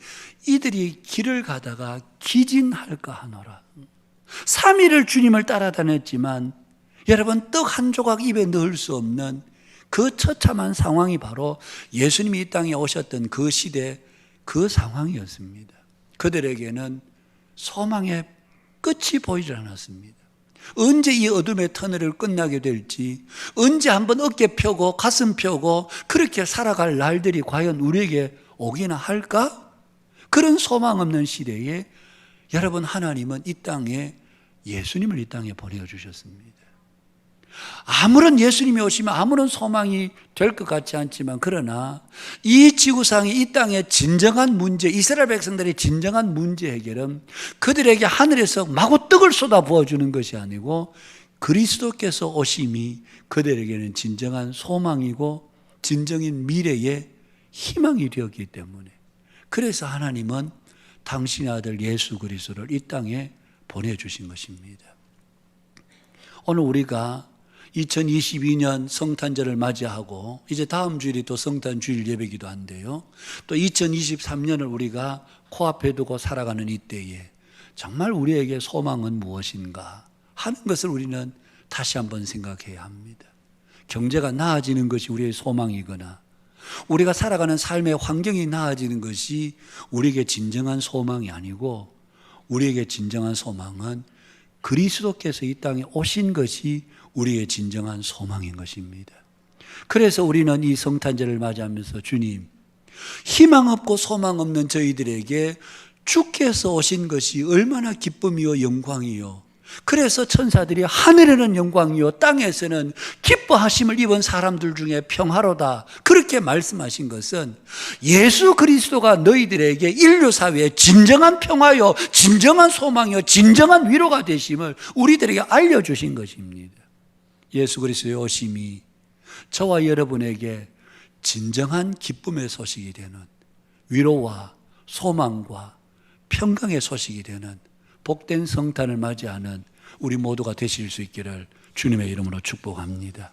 이들이 길을 가다가 기진할까 하노라. 3일을 주님을 따라다녔지만 여러분 떡 한 조각 입에 넣을 수 없는 그 처참한 상황이 바로 예수님이 이 땅에 오셨던 그 시대 그 상황이었습니다. 그들에게는 소망의 끝이 보이지 않았습니다. 언제 이 어둠의 터널을 끝나게 될지, 언제 한번 어깨 펴고 가슴 펴고 그렇게 살아갈 날들이 과연 우리에게 오기나 할까? 그런 소망 없는 시대에 여러분 하나님은 이 땅에 예수님을 이 땅에 보내주셨습니다. 아무런 예수님이 오시면 아무런 소망이 될 것 같지 않지만 그러나 이 지구상의 이 땅의 진정한 문제, 이스라엘 백성들의 진정한 문제 해결은 그들에게 하늘에서 마구 떡을 쏟아 부어주는 것이 아니고 그리스도께서 오심이 그들에게는 진정한 소망이고 진정인 미래의 희망이 되었기 때문에, 그래서 하나님은 당신의 아들 예수 그리스도를 이 땅에 보내주신 것입니다. 오늘 우리가 2022년 성탄절을 맞이하고 이제 다음 주일이 또 성탄 주일 예배기도 한데요, 또 2023년을 우리가 코앞에 두고 살아가는 이때에 정말 우리에게 소망은 무엇인가 하는 것을 우리는 다시 한번 생각해야 합니다. 경제가 나아지는 것이 우리의 소망이거나 우리가 살아가는 삶의 환경이 나아지는 것이 우리에게 진정한 소망이 아니고, 우리에게 진정한 소망은 그리스도께서 이 땅에 오신 것이 우리의 진정한 소망인 것입니다. 그래서 우리는 이 성탄절을 맞이하면서 주님, 희망 없고 소망 없는 저희들에게 주께서 오신 것이 얼마나 기쁨이요 영광이요, 그래서 천사들이 하늘에는 영광이요 땅에서는 기뻐하심을 입은 사람들 중에 평화로다, 그렇게 말씀하신 것은 예수 그리스도가 너희들에게 인류 사회의 진정한 평화요, 진정한 소망이요, 진정한 위로가 되심을 우리들에게 알려주신 것입니다. 예수 그리스도의 오심이 저와 여러분에게 진정한 기쁨의 소식이 되는, 위로와 소망과 평강의 소식이 되는 복된 성탄을 맞이하는 우리 모두가 되실 수 있기를 주님의 이름으로 축복합니다.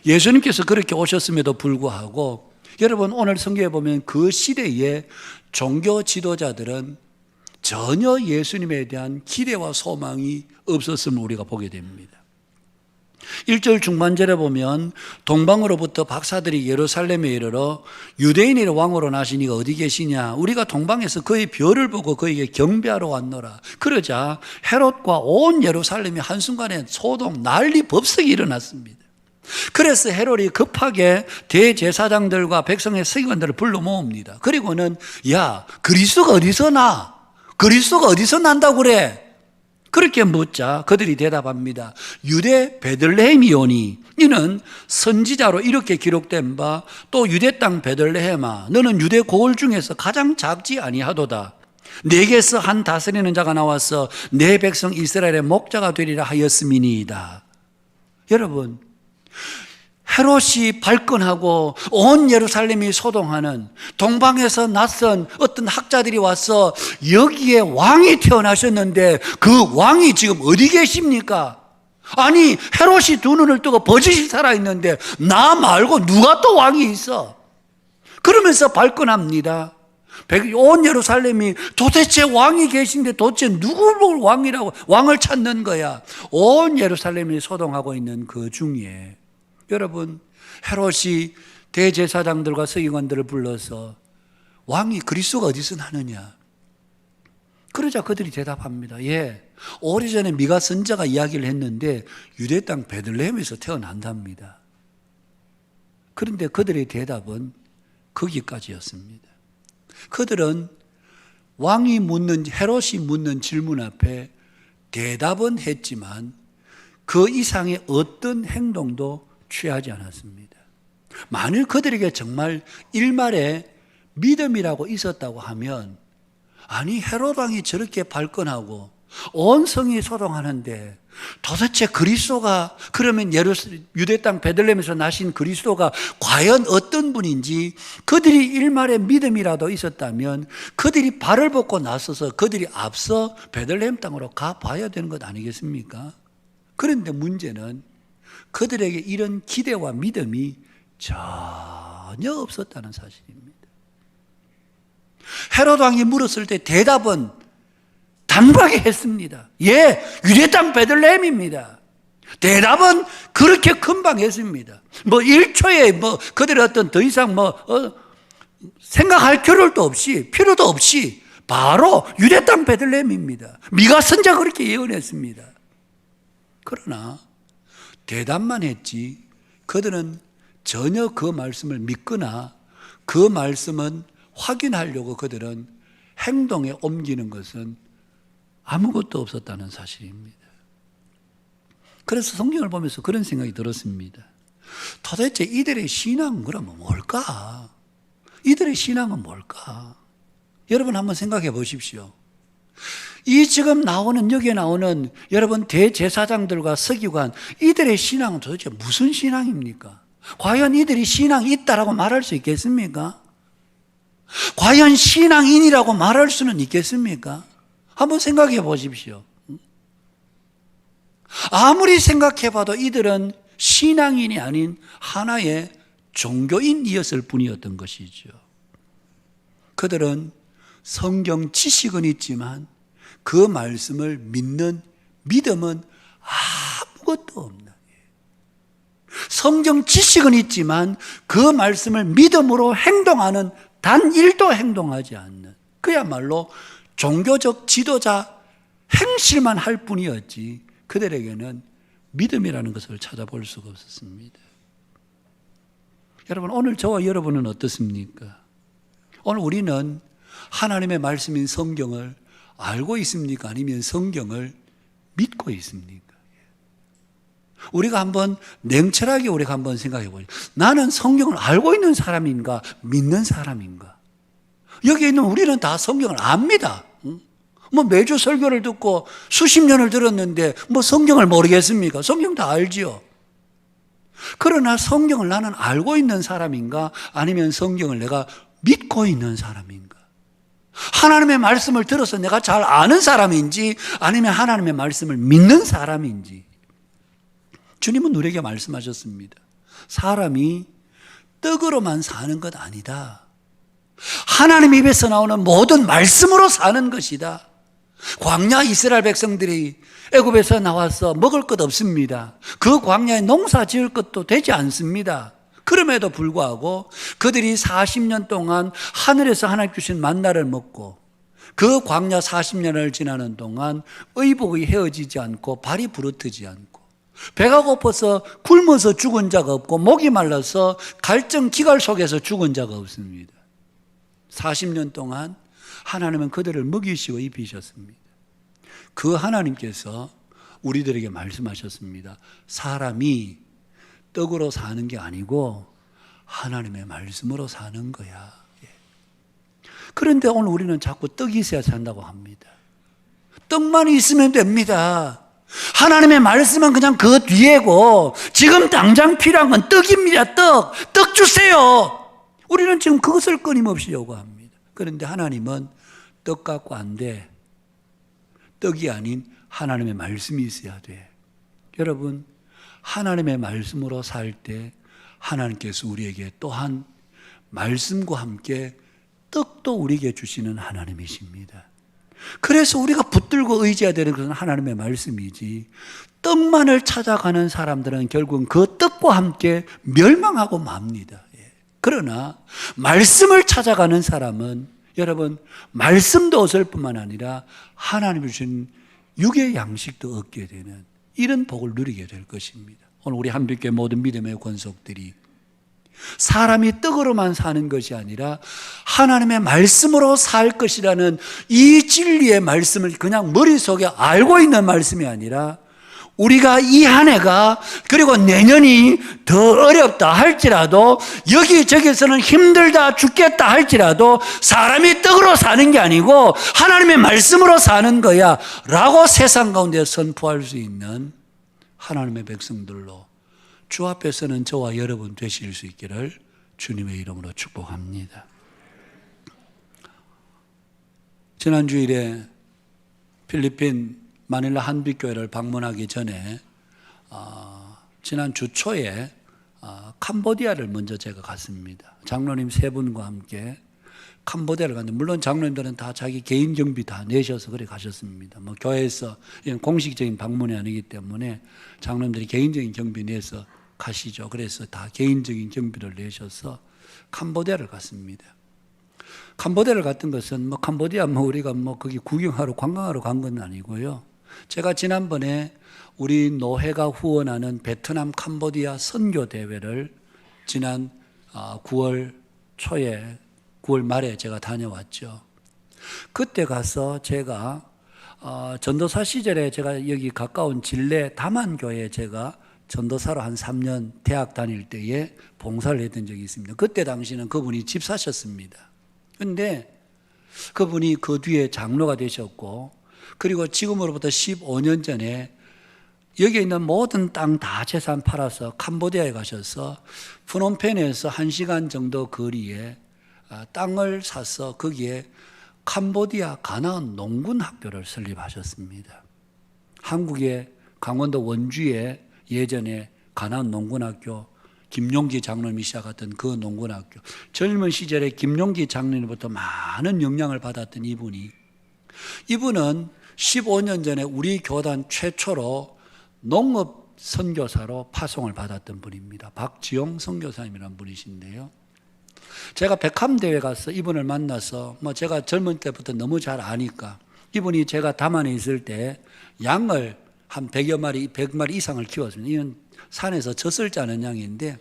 예수님께서 그렇게 오셨음에도 불구하고 여러분, 오늘 성경에 보면 그 시대의 종교 지도자들은 전혀 예수님에 대한 기대와 소망이 없었음을 우리가 보게 됩니다. 1절 중반절에 보면 동방으로부터 박사들이 예루살렘에 이르러 유대인의 왕으로 나신 이가 어디 계시냐, 우리가 동방에서 그의 별을 보고 그에게 경배하러 왔노라. 그러자 헤롯과 온 예루살렘이 한순간에 소동, 난리, 법석이 일어났습니다. 그래서 헤롯이 급하게 대제사장들과 백성의 서기관들을 불러 모읍니다. 그리고는 야, 그리스도가 어디서 나? 그리스도가 어디서 난다고 그래? 그렇게 묻자 그들이 대답합니다. 유대 베들레헴이오니 이는 선지자로 이렇게 기록된 바, 또 유대 땅 베들레헴아 너는 유대 고을 중에서 가장 작지 아니하도다. 내게서 한 다스리는 자가 나와서 내 백성 이스라엘의 목자가 되리라 하였음이니이다. 여러분, 헤롯이 발끈하고 온 예루살렘이 소동하는, 동방에서 낯선 어떤 학자들이 와서 여기에 왕이 태어나셨는데 그 왕이 지금 어디 계십니까? 아니, 헤롯이 두 눈을 뜨고 버젓이 살아있는데 나 말고 누가 또 왕이 있어? 그러면서 발끈합니다. 온 예루살렘이 도대체 왕이 계신데 도대체 누구를 왕이라고 왕을 찾는 거야. 온 예루살렘이 소동하고 있는 그 중에 여러분, 헤롯이 대제사장들과 서기관들을 불러서 왕이 그리스도가 어디서 나느냐? 그러자 그들이 대답합니다. 예, 오래전에 미가 선지자가 이야기를 했는데 유대 땅 베들레헴에서 태어난답니다. 그런데 그들의 대답은 거기까지였습니다. 그들은 왕이 묻는, 헤롯이 묻는 질문 앞에 대답은 했지만 그 이상의 어떤 행동도 취하지 않았습니다. 만일 그들에게 정말 일말의 믿음이라고 있었다고 하면, 아니 헤롯 왕이 저렇게 발끈하고 온 성이 소동하는데 도대체 그리스도가, 그러면 유대 땅 베들레헴에서 나신 그리스도가 과연 어떤 분인지 그들이 일말의 믿음이라도 있었다면 그들이 발을 벗고 나서서 그들이 앞서 베들레헴 땅으로 가봐야 되는 것 아니겠습니까? 그런데 문제는 그들에게 이런 기대와 믿음이 전혀 없었다는 사실입니다. 헤롯 왕이 물었을 때 대답은 단박에 했습니다. 예, 유대 땅 베들레헴입니다. 대답은 그렇게 금방 했습니다. 1초에 그들의 어떤 더 이상 생각할 겨를도 없이, 필요도 없이 바로 유대 땅 베들레헴입니다. 미가 선지자가 그렇게 예언했습니다. 그러나 대답만 했지 그들은 전혀 그 말씀을 믿거나 그 말씀은 확인하려고 그들은 행동에 옮기는 것은 아무것도 없었다는 사실입니다. 그래서 성경을 보면서 그런 생각이 들었습니다. 도대체 이들의 신앙은 그러면 뭘까? 이들의 신앙은 뭘까? 여러분 한번 생각해 보십시오. 이 지금 여기에 나오는 여러분 대제사장들과 서기관, 이들의 신앙은 도대체 무슨 신앙입니까? 과연 이들이 신앙이 있다라고 말할 수 있겠습니까? 과연 신앙인이라고 말할 수는 있겠습니까? 한번 생각해 보십시오. 아무리 생각해 봐도 이들은 신앙인이 아닌 하나의 종교인이었을 뿐이었던 것이죠. 그들은 성경 지식은 있지만 그 말씀을 믿는 믿음은 아무것도 없는, 성경 지식은 있지만 그 말씀을 믿음으로 행동하는 단 1도 행동하지 않는, 그야말로 종교적 지도자 행실만 할 뿐이었지 그들에게는 믿음이라는 것을 찾아볼 수가 없었습니다. 여러분, 오늘 저와 여러분은 어떻습니까? 오늘 우리는 하나님의 말씀인 성경을 알고 있습니까? 아니면 성경을 믿고 있습니까? 우리가 한번 냉철하게 우리가 한번 생각해 보죠. 나는 성경을 알고 있는 사람인가? 믿는 사람인가? 여기 있는 우리는 다 성경을 압니다. 뭐 매주 설교를 듣고 수십 년을 들었는데 뭐 성경을 모르겠습니까? 성경 다 알지요. 그러나 성경을 나는 알고 있는 사람인가? 아니면 성경을 내가 믿고 있는 사람인가? 하나님의 말씀을 들어서 내가 잘 아는 사람인지 아니면 하나님의 말씀을 믿는 사람인지. 주님은 우리에게 말씀하셨습니다. 사람이 떡으로만 사는 것 아니다. 하나님 입에서 나오는 모든 말씀으로 사는 것이다. 광야 이스라엘 백성들이 애굽에서 나와서 먹을 것 없습니다. 그 광야에 농사 지을 것도 되지 않습니다. 그럼에도 불구하고 그들이 40년 동안 하늘에서 하나님 주신 만나를 먹고 그 광야 40년을 지나는 동안 의복이 헤어지지 않고 발이 부르트지 않고 배가 고파서 굶어서 죽은 자가 없고 목이 말라서 갈증 기갈 속에서 죽은 자가 없습니다. 40년 동안 하나님은 그들을 먹이시고 입히셨습니다. 그 하나님께서 우리들에게 말씀하셨습니다. 사람이 떡으로 사는 게 아니고 하나님의 말씀으로 사는 거야. 그런데 오늘 우리는 자꾸 떡이 있어야 산다고 합니다. 떡만 있으면 됩니다. 하나님의 말씀은 그냥 그 뒤에고 지금 당장 필요한 건 떡입니다. 떡 주세요. 우리는 지금 그것을 끊임없이 요구합니다. 그런데 하나님은 떡 갖고 안 돼. 떡이 아닌 하나님의 말씀이 있어야 돼. 여러분, 하나님의 말씀으로 살 때 하나님께서 우리에게 또한 말씀과 함께 떡도 우리에게 주시는 하나님이십니다. 그래서 우리가 붙들고 의지해야 되는 것은 하나님의 말씀이지, 떡만을 찾아가는 사람들은 결국은 그 떡과 함께 멸망하고 맙니다. 그러나 말씀을 찾아가는 사람은 여러분, 말씀도 얻을 뿐만 아니라 하나님이 주신 육의 양식도 얻게 되는 이런 복을 누리게 될 것입니다. 오늘 우리 한빛교회 모든 믿음의 권속들이 사람이 떡으로만 사는 것이 아니라 하나님의 말씀으로 살 것이라는 이 진리의 말씀을 그냥 머릿속에 알고 있는 말씀이 아니라 우리가 이 한 해가 그리고 내년이 더 어렵다 할지라도 여기저기서는 힘들다 죽겠다 할지라도 사람이 떡으로 사는 게 아니고 하나님의 말씀으로 사는 거야 라고 세상 가운데 선포할 수 있는 하나님의 백성들로 주 앞에서는 저와 여러분 되실 수 있기를 주님의 이름으로 축복합니다. 지난 주일에 필리핀 마닐라 한빛교회를 방문하기 전에 지난 주 초에 캄보디아를 먼저 제가 갔습니다. 장로님 세 분과 함께 캄보디아를 갔는데, 물론 장로님들은 다 자기 개인 경비 다 내셔서 그래 가셨습니다. 뭐 교회에서 공식적인 방문이 아니기 때문에 장로님들이 개인적인 경비 내서 가시죠. 그래서 다 개인적인 경비를 내셔서 캄보디아를 갔습니다. 캄보디아를 갔던 것은 캄보디아 우리가 거기 구경하러 관광하러 간 건 아니고요. 제가 지난번에 우리 노회가 후원하는 베트남 캄보디아 선교 대회를 지난 9월 초에 9월 말에 제가 다녀왔죠. 그때 가서 제가 전도사 시절에 제가 여기 가까운 진례 다만교회에 제가 전도사로 한 3년 대학 다닐 때에 봉사를 했던 적이 있습니다. 그때 당시는 그분이 집사셨습니다. 그런데 그분이 그 뒤에 장로가 되셨고, 그리고 지금으로부터 15년 전에 여기 있는 모든 땅 다 재산 팔아서 캄보디아에 가셔서 프놈펜에서 1시간 정도 거리에 땅을 사서 거기에 캄보디아 가나안 농군 학교를 설립하셨습니다. 한국의 강원도 원주에 예전에 가나안 농군학교, 김용기 장로님이 시작했던 그 농군학교, 젊은 시절에 김용기 장로님부터 많은 영향을 받았던 이분은 15년 전에 우리 교단 최초로 농업 선교사로 파송을 받았던 분입니다. 박지용 선교사님이라는 분이신데요. 제가 백함대회 가서 이분을 만나서 제가 젊은 때부터 너무 잘 아니까 이분이 제가 담안에 있을 때 양을 한 100여 마리, 100마리 이상을 키웠습니다. 이건 산에서 젖을 짜는 양인데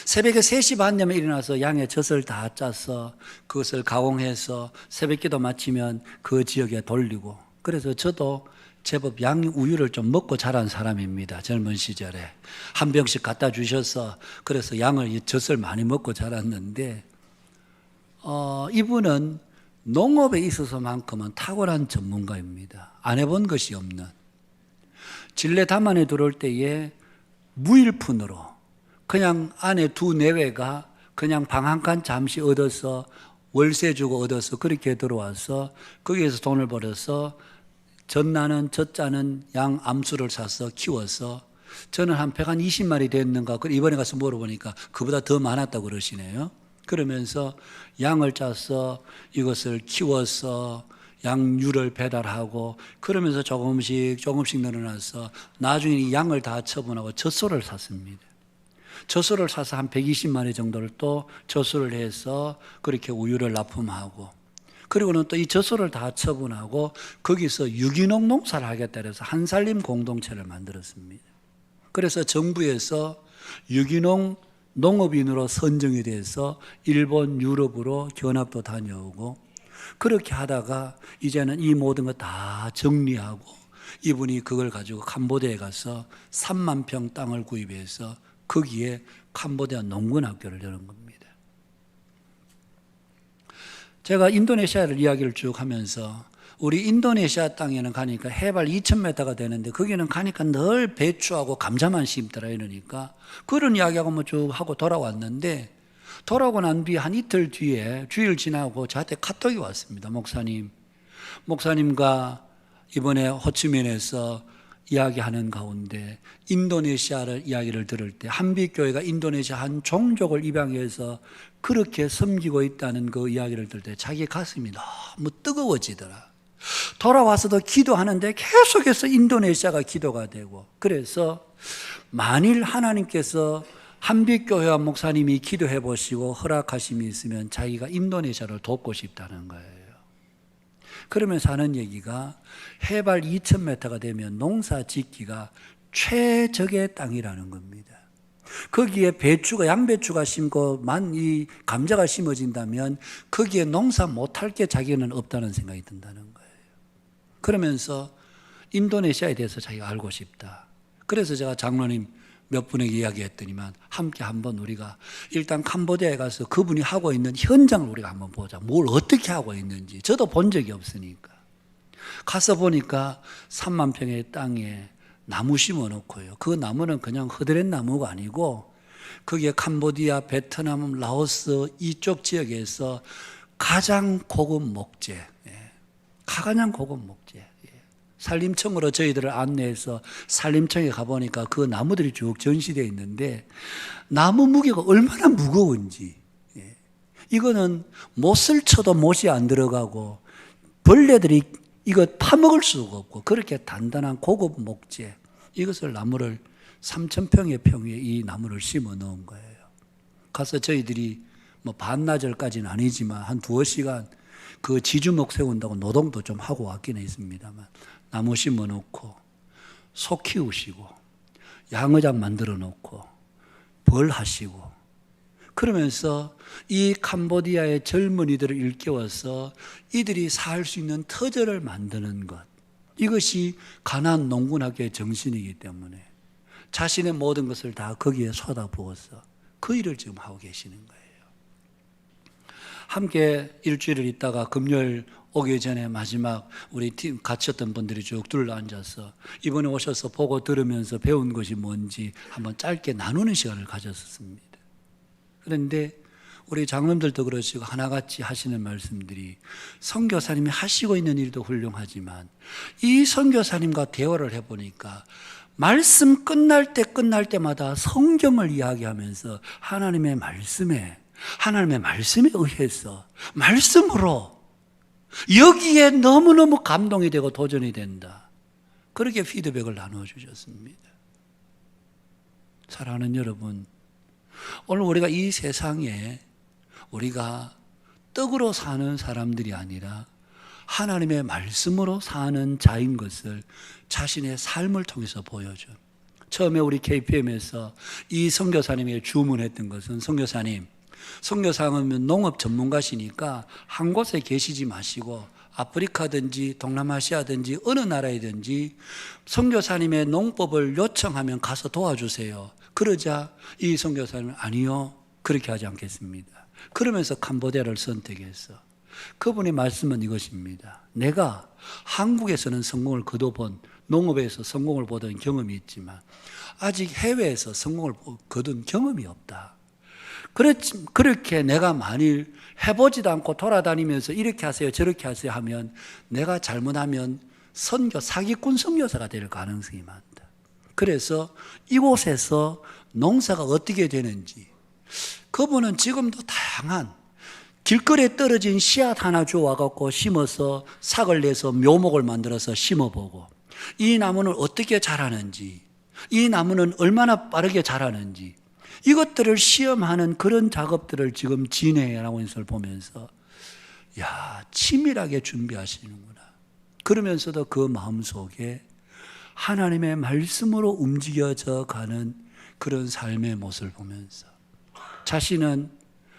새벽에 3시 반 되면 일어나서 양의 젖을 다 짜서 그것을 가공해서 새벽기도 마치면 그 지역에 돌리고, 그래서 저도 제법 양 우유를 좀 먹고 자란 사람입니다. 젊은 시절에 한 병씩 갖다 주셔서 그래서 양을 젖을 많이 먹고 자랐는데 이분은 농업에 있어서만큼은 탁월한 전문가입니다. 안 해본 것이 없는. 진례 담안에 들어올 때에 무일푼으로 그냥 안에 2 내외가 그냥 방 한 칸 잠시 얻어서 월세 주고 얻어서 그렇게 들어와서 거기에서 돈을 벌어서 젖나는 젖짜는 양 암수를 사서 키워서 저는 한 120마리 됐는가 이번에 가서 물어보니까 그보다 더 많았다고 그러시네요. 그러면서 양을 짜서 이것을 키워서 양유를 배달하고 그러면서 조금씩 늘어나서 나중에 이 양을 다 처분하고 젖소를 샀습니다. 젖소를 사서 한 120마리 정도를 또 젖소를 해서 그렇게 우유를 납품하고, 그리고는 또 이 젖소를 다 처분하고 거기서 유기농 농사를 하겠다 해서 한살림 공동체를 만들었습니다. 그래서 정부에서 유기농 농업인으로 선정이 돼서 일본, 유럽으로 견학도 다녀오고, 그렇게 하다가 이제는 이 모든 거 다 정리하고 이분이 그걸 가지고 캄보디아에 가서 3만 평 땅을 구입해서 거기에 캄보디아 농군학교를 여는 겁니다. 제가 인도네시아를 이야기를 쭉 하면서 우리 인도네시아 땅에는 가니까 해발 2,000m가 되는데 거기는 가니까 늘 배추하고 감자만 심더라 이러니까 그런 이야기하고 쭉 하고 돌아왔는데, 돌아오고 난 뒤에 한 이틀 뒤에 주일 지나고 저한테 카톡이 왔습니다. 목사님과 이번에 호치민에서 이야기하는 가운데 인도네시아를 이야기를 들을 때 한빛교회가 인도네시아 한 종족을 입양해서 그렇게 섬기고 있다는 그 이야기를 들을 때 자기 가슴이 너무 뜨거워지더라. 돌아와서도 기도하는데 계속해서 인도네시아가 기도가 되고, 그래서 만일 하나님께서 한빛교회와 목사님이 기도해 보시고 허락하심이 있으면 자기가 인도네시아를 돕고 싶다는 거예요. 그러면서 하는 얘기가 해발 2,000m가 되면 농사 짓기가 최적의 땅이라는 겁니다. 거기에 배추가, 양배추가 심고 이 감자가 심어진다면 거기에 농사 못할 게 자기는 없다는 생각이 든다는 거예요. 그러면서 인도네시아에 대해서 자기가 알고 싶다. 그래서 제가 장로님 몇 분에게 이야기했더니만 함께 한번 우리가 일단 캄보디아에 가서 그분이 하고 있는 현장을 우리가 한번 보자. 뭘 어떻게 하고 있는지. 저도 본 적이 없으니까. 가서 보니까 3만 평의 땅에 나무 심어 놓고요. 그 나무는 그냥 허드렛 나무가 아니고 거기에 캄보디아, 베트남, 라오스 이쪽 지역에서 가장 고급 목재, 가장 고급 목재. 산림청으로 저희들을 안내해서 산림청에 가보니까 그 나무들이 쭉 전시되어 있는데 나무 무게가 얼마나 무거운지, 이거는 못을 쳐도 못이 안 들어가고 벌레들이 이거 파먹을 수가 없고 그렇게 단단한 고급 목재, 이것을 나무를 3,000평의 평위에 이 나무를 심어 넣은 거예요. 가서 저희들이 반나절까지는 아니지만 한 2시간 그 지주목 세운다고 노동도 좀 하고 왔긴 했습니다만 나무 심어 놓고 소 키우시고 양어장 만들어 놓고 벌 하시고 그러면서 이 캄보디아의 젊은이들을 일깨워서 이들이 살 수 있는 터전을 만드는 것, 이것이 가나안 농군학교의 정신이기 때문에 자신의 모든 것을 다 거기에 쏟아부어서 그 일을 지금 하고 계시는 거예요. 함께 일주일을 있다가 금요일 오기 전에 마지막 우리 팀 갇혔던 분들이 쭉 둘러앉아서 이번에 오셔서 보고 들으면서 배운 것이 뭔지 한번 짧게 나누는 시간을 가졌었습니다. 그런데 우리 장로님들도 그러시고 하나같이 하시는 말씀들이 선교사님이 하시고 있는 일도 훌륭하지만 이 선교사님과 대화를 해보니까 말씀 끝날 때마다 성경을 이야기하면서 하나님의 말씀에 의해서 말씀으로 여기에 너무너무 감동이 되고 도전이 된다. 그렇게 피드백을 나누어 주셨습니다. 사랑하는 여러분, 오늘 우리가 이 세상에 우리가 떡으로 사는 사람들이 아니라 하나님의 말씀으로 사는 자인 것을 자신의 삶을 통해서 보여준, 처음에 우리 KPM에서 이 선교사님에게 주문했던 것은 선교사님은 농업 전문가시니까 한 곳에 계시지 마시고 아프리카든지 동남아시아든지 어느 나라이든지 선교사님의 농법을 요청하면 가서 도와주세요. 그러자 이 선교사님은 아니요, 그렇게 하지 않겠습니다. 그러면서 캄보디아를 선택했어. 그분의 말씀은 이것입니다. 내가 한국에서는 성공을 거둬본, 농업에서 성공을 보던 경험이 있지만 아직 해외에서 성공을 거둔 경험이 없다. 그렇게 내가 만일 해보지도 않고 돌아다니면서 이렇게 하세요 저렇게 하세요 하면 내가 잘못하면 사기꾼 선교사가 될 가능성이 많다. 그래서 이곳에서 농사가 어떻게 되는지, 그분은 지금도 다양한 길거리에 떨어진 씨앗 하나 주워갖고 심어서 삭을 내서 묘목을 만들어서 심어보고, 이 나무는 어떻게 자라는지, 이 나무는 얼마나 빠르게 자라는지, 이것들을 시험하는 그런 작업들을 지금 진행하고 있는 것을 보면서 야, 치밀하게 준비하시는구나. 그러면서도 그 마음속에 하나님의 말씀으로 움직여져 가는 그런 삶의 모습을 보면서 자신은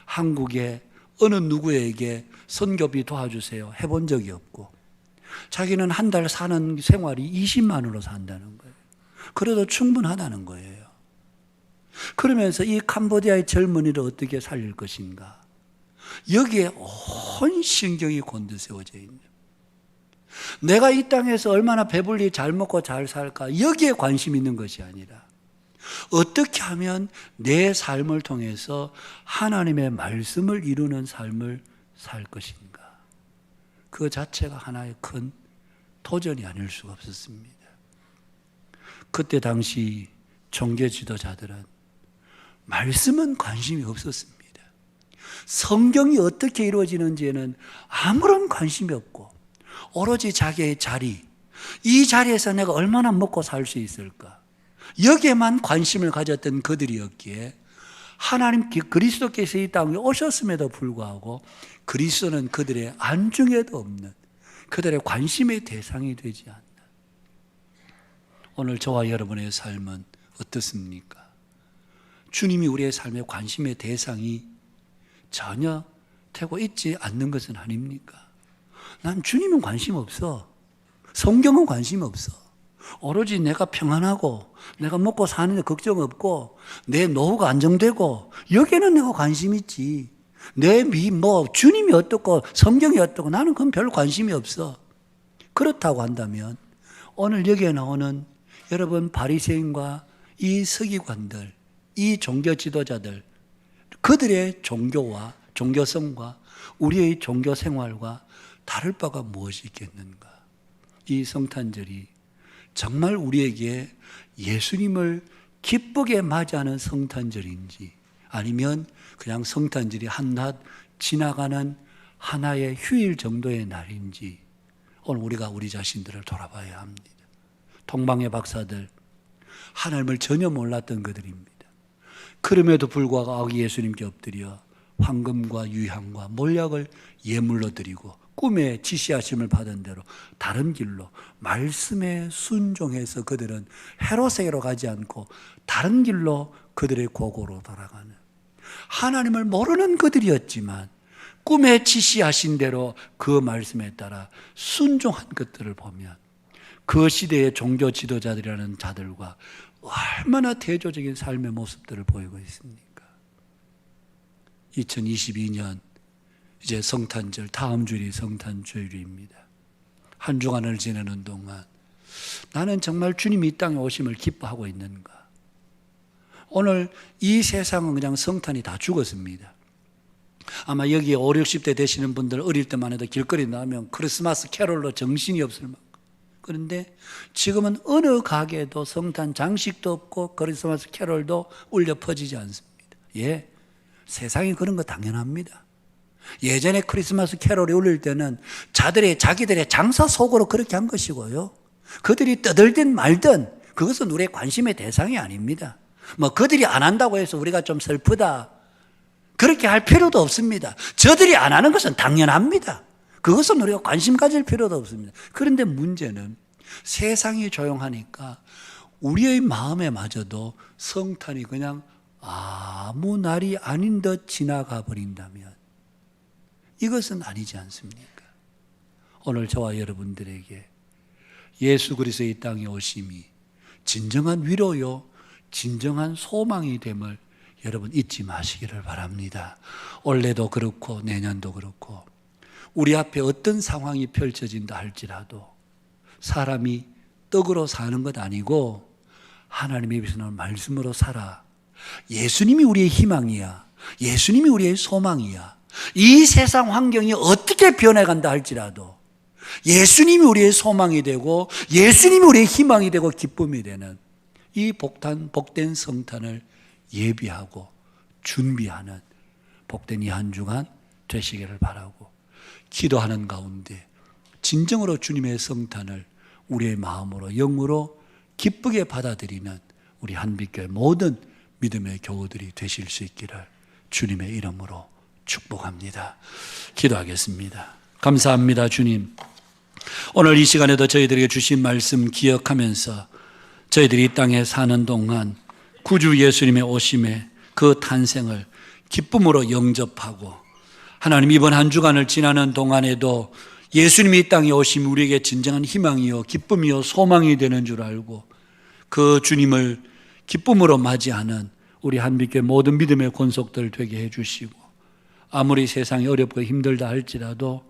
한국에 어느 누구에게 선교비 도와주세요 해본 적이 없고, 자기는 한 달 사는 생활이 20만 원으로 산다는 거예요. 그래도 충분하다는 거예요. 그러면서 이 캄보디아의 젊은이를 어떻게 살릴 것인가, 여기에 온 신경이 곤두세워져 있는, 내가 이 땅에서 얼마나 배불리 잘 먹고 잘 살까, 여기에 관심 있는 것이 아니라 어떻게 하면 내 삶을 통해서 하나님의 말씀을 이루는 삶을 살 것인가, 그 자체가 하나의 큰 도전이 아닐 수가 없었습니다. 그때 당시 종교 지도자들은 말씀은 관심이 없었습니다. 성경이 어떻게 이루어지는지에는 아무런 관심이 없고 오로지 자기의 자리, 이 자리에서 내가 얼마나 먹고 살 수 있을까, 여기에만 관심을 가졌던 그들이었기에 하나님 그리스도께서 이 땅에 오셨음에도 불구하고 그리스도는 그들의 안중에도 없는, 그들의 관심의 대상이 되지 않는다. 오늘 저와 여러분의 삶은 어떻습니까? 주님이 우리의 삶의 관심의 대상이 전혀 되고 있지 않는 것은 아닙니까? 난 주님은 관심 없어. 성경은 관심 없어. 오로지 내가 평안하고 내가 먹고 사는 데 걱정 없고 내 노후가 안정되고 여기에는 내가 관심 있지. 주님이 어떻고 성경이 어떻고 나는 그건 별 관심이 없어. 그렇다고 한다면 오늘 여기에 나오는 여러분 바리새인과 이 서기관들, 이 종교 지도자들, 그들의 종교와 종교성과 우리의 종교 생활과 다를 바가 무엇이 있겠는가? 이 성탄절이 정말 우리에게 예수님을 기쁘게 맞이하는 성탄절인지, 아니면 그냥 성탄절이 한낱 지나가는 하나의 휴일 정도의 날인지 오늘 우리가 우리 자신들을 돌아봐야 합니다. 동방의 박사들, 하나님을 전혀 몰랐던 그들입니다. 그럼에도 불구하고 아기 예수님께 엎드려 황금과 유향과 몰약을 예물로 드리고 꿈에 지시하심을 받은 대로 다른 길로 말씀에 순종해서 그들은 헤롯에게로 가지 않고 다른 길로 그들의 고고로 돌아가는, 하나님을 모르는 그들이었지만 꿈에 지시하신 대로 그 말씀에 따라 순종한 것들을 보면 그 시대의 종교 지도자들이라는 자들과 얼마나 대조적인 삶의 모습들을 보이고 있습니까? 2022년 이제 성탄절, 다음 주일이 성탄주일입니다. 한 주간을 지내는 동안 나는 정말 주님이 이 땅에 오심을 기뻐하고 있는가? 오늘 이 세상은 그냥 성탄이 다 죽었습니다. 아마 여기 5, 60대 되시는 분들 어릴 때만 해도 길거리 나오면 크리스마스 캐롤로 정신이 없을 만큼. 그런데 지금은 어느 가게에도 성탄 장식도 없고 크리스마스 캐롤도 울려 퍼지지 않습니다. 예, 세상이 그런 거 당연합니다. 예전에 크리스마스 캐롤이 울릴 때는 자기들의 장사 속으로 그렇게 한 것이고요. 그들이 떠들든 말든 그것은 우리의 관심의 대상이 아닙니다. 그들이 안 한다고 해서 우리가 좀 슬프다, 그렇게 할 필요도 없습니다. 저들이 안 하는 것은 당연합니다. 그것은 우리가 관심 가질 필요도 없습니다. 그런데 문제는 세상이 조용하니까 우리의 마음에 마저도 성탄이 그냥 아무 날이 아닌 듯 지나가 버린다면 이것은 아니지 않습니까? 오늘 저와 여러분들에게 예수 그리스도의 이 땅에 오심이 진정한 위로요, 진정한 소망이 됨을 여러분 잊지 마시기를 바랍니다. 올해도 그렇고 내년도 그렇고 우리 앞에 어떤 상황이 펼쳐진다 할지라도 사람이 떡으로 사는 것 아니고 하나님의 입에서는 말씀으로 살아. 예수님이 우리의 희망이야. 예수님이 우리의 소망이야. 이 세상 환경이 어떻게 변해간다 할지라도 예수님이 우리의 소망이 되고 예수님이 우리의 희망이 되고 기쁨이 되는 이 복된 성탄을 예비하고 준비하는 복된 이 한 주간 되시기를 바라고, 기도하는 가운데 진정으로 주님의 성탄을 우리의 마음으로 영으로 기쁘게 받아들이는 우리 한빛교회 모든 믿음의 교우들이 되실 수 있기를 주님의 이름으로 축복합니다. 기도하겠습니다. 감사합니다. 주님, 오늘 이 시간에도 저희들에게 주신 말씀 기억하면서 저희들이 이 땅에 사는 동안 구주 예수님의 오심에 그 탄생을 기쁨으로 영접하고, 하나님 이번 한 주간을 지나는 동안에도 예수님이 이 땅에 오심이 우리에게 진정한 희망이요 기쁨이요 소망이 되는 줄 알고 그 주님을 기쁨으로 맞이하는 우리 한빛교회 모든 믿음의 권속들 되게 해주시고, 아무리 세상이 어렵고 힘들다 할지라도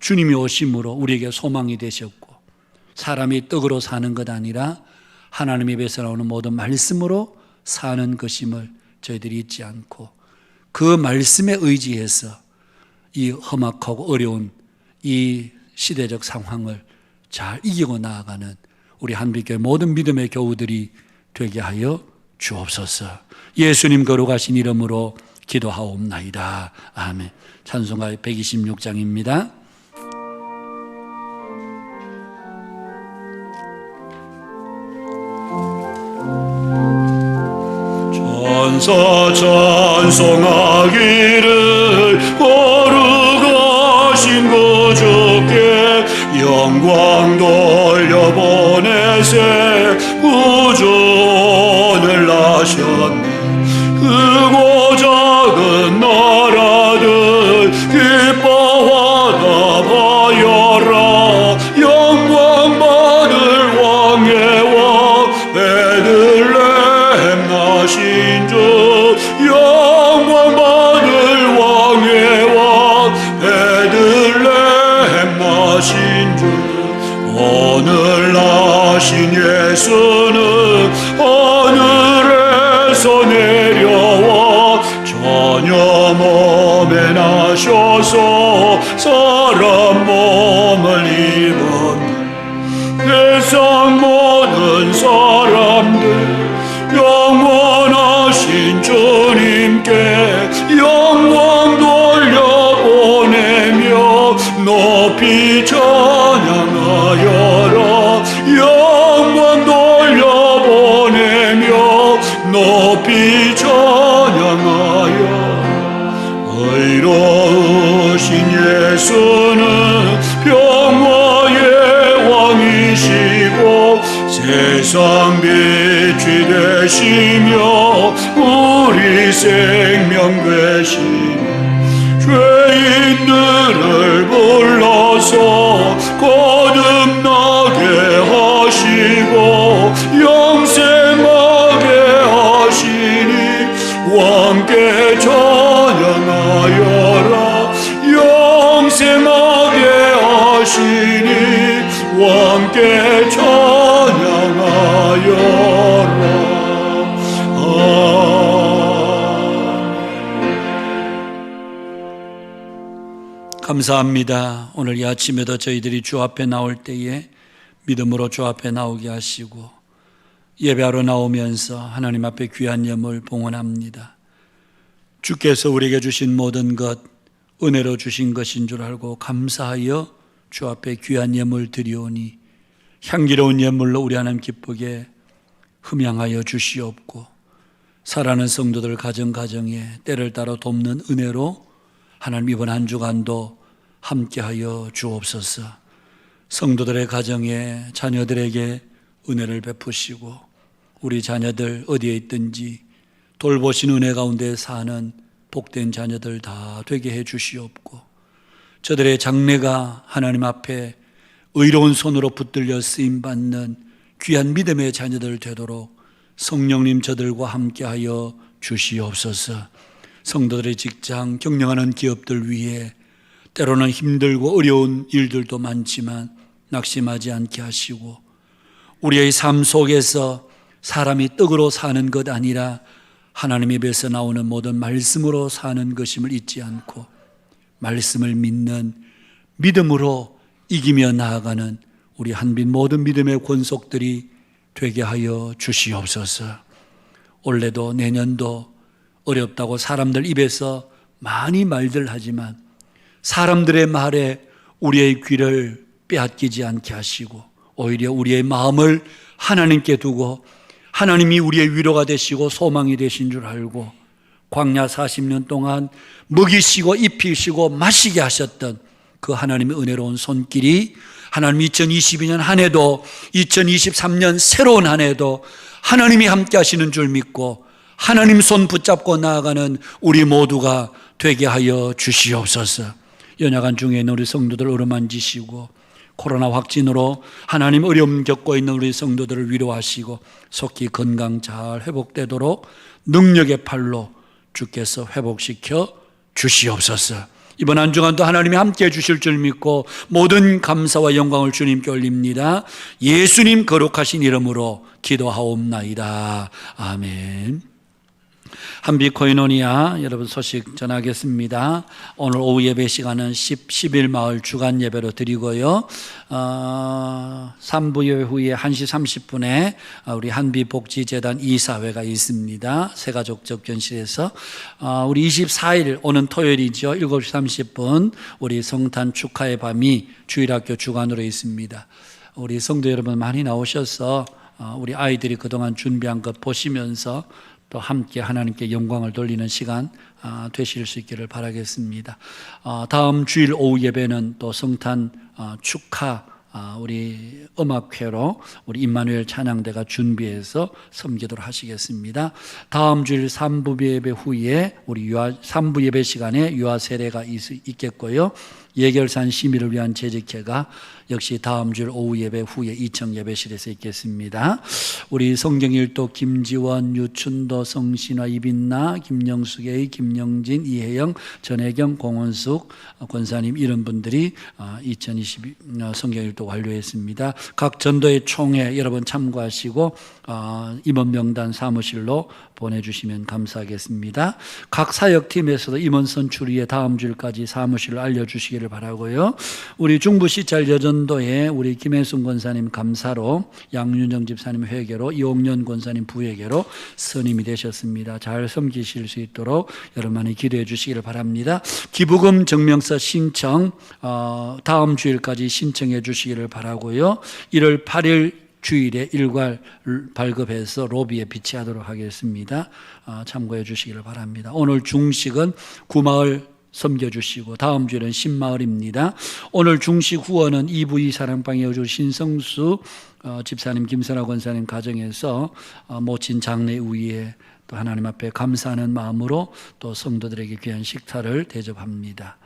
주님이 오심으로 우리에게 소망이 되셨고, 사람이 떡으로 사는 것 아니라 하나님의 입에서 나오는 모든 말씀으로 사는 것임을 저희들이 잊지 않고 그 말씀에 의지해서 이 험악하고 어려운 이 시대적 상황을 잘 이기고 나아가는 우리 한빛교회 모든 믿음의 교우들이 되게 하여 주옵소서. 예수님 거룩하신 이름으로 기도하옵나이다. 아멘. 찬송가 126장입니다. 천사 찬송하기를 거룩하신 구주께 영광 돌려보내세 구원을 하셨네. 크고 작은 나라들 기뻐하다 하여라. 영광 받을 왕의 왕 베들레헴 나신 주, 영광 받을 왕의 왕 베들레헴 나신 주. 오늘 나신 예수는 하늘에서 내려와 전혀 몸에 나셔서 사람 몸을 입었네. 세상 모든 사람들 영원하신 주님께 영광 돌려보내며 높이 찬양하여라. 영광 돌려보내며 높이 찬양하여. 의로우신 예수는 평화의 왕이시고 세상 빛이 되시며 우리 생명 되시니 죄인들을 불러서 거듭나게 하시고 영생하게 하시니 왕께 찬양하여라. 감사합니다. 오늘 이 아침에도 저희들이 주 앞에 나올 때에 믿음으로 주 앞에 나오게 하시고 예배하러 나오면서 하나님 앞에 귀한 예물 봉헌합니다. 주께서 우리에게 주신 모든 것 은혜로 주신 것인 줄 알고 감사하여 주 앞에 귀한 예물 드리오니 향기로운 예물로 우리 하나님 기쁘게 흠양하여 주시옵고 살아가는 성도들 가정가정에 때를 따라 돕는 은혜로 하나님 이번 한 주간도 함께하여 주옵소서. 성도들의 가정에 자녀들에게 은혜를 베푸시고 우리 자녀들 어디에 있든지 돌보신 은혜 가운데 사는 복된 자녀들 다 되게 해 주시옵고 저들의 장래가 하나님 앞에 의로운 손으로 붙들려 쓰임받는 귀한 믿음의 자녀들 되도록 성령님 저들과 함께하여 주시옵소서. 성도들의 직장, 경영하는 기업들 위해 때로는 힘들고 어려운 일들도 많지만 낙심하지 않게 하시고 우리의 삶 속에서 사람이 떡으로 사는 것 아니라 하나님 입에서 나오는 모든 말씀으로 사는 것임을 잊지 않고 말씀을 믿는 믿음으로 이기며 나아가는 우리 한빈 모든 믿음의 권속들이 되게 하여 주시옵소서. 올해도 내년도 어렵다고 사람들 입에서 많이 말들 하지만 사람들의 말에 우리의 귀를 빼앗기지 않게 하시고 오히려 우리의 마음을 하나님께 두고 하나님이 우리의 위로가 되시고 소망이 되신 줄 알고 광야 40년 동안 먹이시고 입히시고 마시게 하셨던 그 하나님의 은혜로운 손길이 하나님 2022년 한 해도 2023년 새로운 한 해도 하나님이 함께 하시는 줄 믿고 하나님 손 붙잡고 나아가는 우리 모두가 되게 하여 주시옵소서. 연약한 중에 있는 우리 성도들 어루만지시고 코로나 확진으로 하나님 어려움 겪고 있는 우리 성도들을 위로하시고 속히 건강 잘 회복되도록 능력의 팔로 주께서 회복시켜 주시옵소서. 이번 한 주간도 하나님이 함께해 주실 줄 믿고 모든 감사와 영광을 주님께 올립니다. 예수님 거룩하신 이름으로 기도하옵나이다. 아멘. 한비 코이노니아 여러분 소식 전하겠습니다. 오늘 오후 예배 시간은 10일 마을 주간 예배로 드리고요. 3부 예배 후에 1시 30분에 우리 한비복지재단 이사회가 있습니다. 새가족 접견실에서 우리 24일 오는 토요일이죠. 7시 30분 우리 성탄 축하의 밤이 주일학교 주간으로 있습니다. 우리 성도 여러분 많이 나오셔서 우리 아이들이 그동안 준비한 것 보시면서 또 함께 하나님께 영광을 돌리는 시간 되실 수 있기를 바라겠습니다. 다음 주일 오후 예배는 또 성탄 축하 우리 음악회로 우리 임마누엘 찬양대가 준비해서 섬기도록 하시겠습니다. 다음 주일 3부 예배 후에 우리 3부 예배 시간에 유아 세례가 있겠고요. 예결산 심의를 위한 재직회가 역시 다음 주일 오후 예배 후에 이청 예배실에서 있겠습니다. 우리 성경일도 김지원, 유춘도, 성신화, 이빈나, 김영숙의, 김영진, 이혜영, 전혜경, 공원숙 권사님 이런 분들이 2022 성경일도 완료했습니다. 각 전도의 총회 여러분 참고하시고 임원 명단 사무실로 보내주시면 감사하겠습니다. 각 사역팀에서도 임원 선출 위에 다음 주일까지 사무실을 알려주시기를 바라고요. 우리 중부 시찰 여전도에 우리 김혜순 권사님 감사로 양윤정 집사님 회계로 이옥년 권사님 부회계로 선임이 되셨습니다. 잘 섬기실 수 있도록 여러분 많이 기도해 주시기를 바랍니다. 기부금 증명서 신청 다음 주일까지 신청해 주시기를 바라고요. 1월 8일 주일에 일괄 발급해서 로비에 비치하도록 하겠습니다. 참고해 주시기를 바랍니다. 오늘 중식은 구마을 섬겨주시고 다음 주에는 신마을입니다. 오늘 중식 후원은 이부이 사랑방의 여주 신성수 집사님 김선아 권사님 가정에서 모친 장례 후에 또 하나님 앞에 감사하는 마음으로 또 성도들에게 귀한 식사를 대접합니다.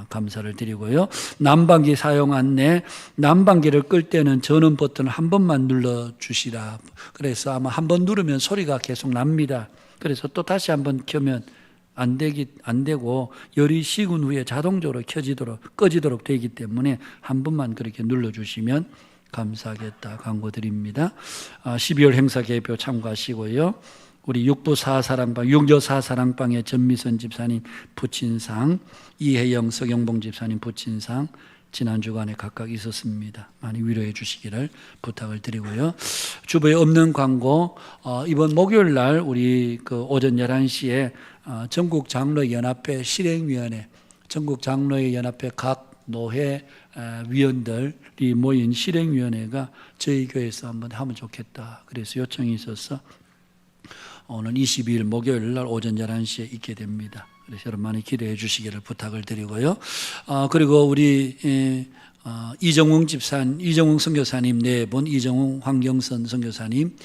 감사를 드리고요. 난방기 사용 안내, 난방기를 끌 때는 전원 버튼을 한 번만 눌러주시라. 그래서 아마 한 번 누르면 소리가 계속 납니다. 그래서 또 다시 한번 켜면 안 되고 열이 식은 후에 자동적으로 꺼지도록 되기 때문에 한 번만 그렇게 눌러주시면 감사하겠다 광고 드립니다. 12월 행사 계획표 참고하시고요. 우리 육부 사사랑방, 육여 사사랑방의 전미선 집사님 부친상, 이혜영 서경봉 집사님 부친상 지난 주간에 각각 있었습니다. 많이 위로해 주시기를 부탁을 드리고요. 주부에 없는 광고, 이번 목요일 날 우리 그 오전 11시에 전국 장로연합회 실행위원회, 전국 장로연합회 각 노회 위원들이 모인 실행위원회가 저희 교회에서 한번 하면 좋겠다. 그래서 요청이 있어서 오늘 22일 목요일 날 오전 11시에 있게 됩니다. 그래서 여러분 많이 기대해 주시기를 부탁을 드리고요. 그리고 우리 이정웅 선교사님 네 분, 이정웅 황경선 선교사님,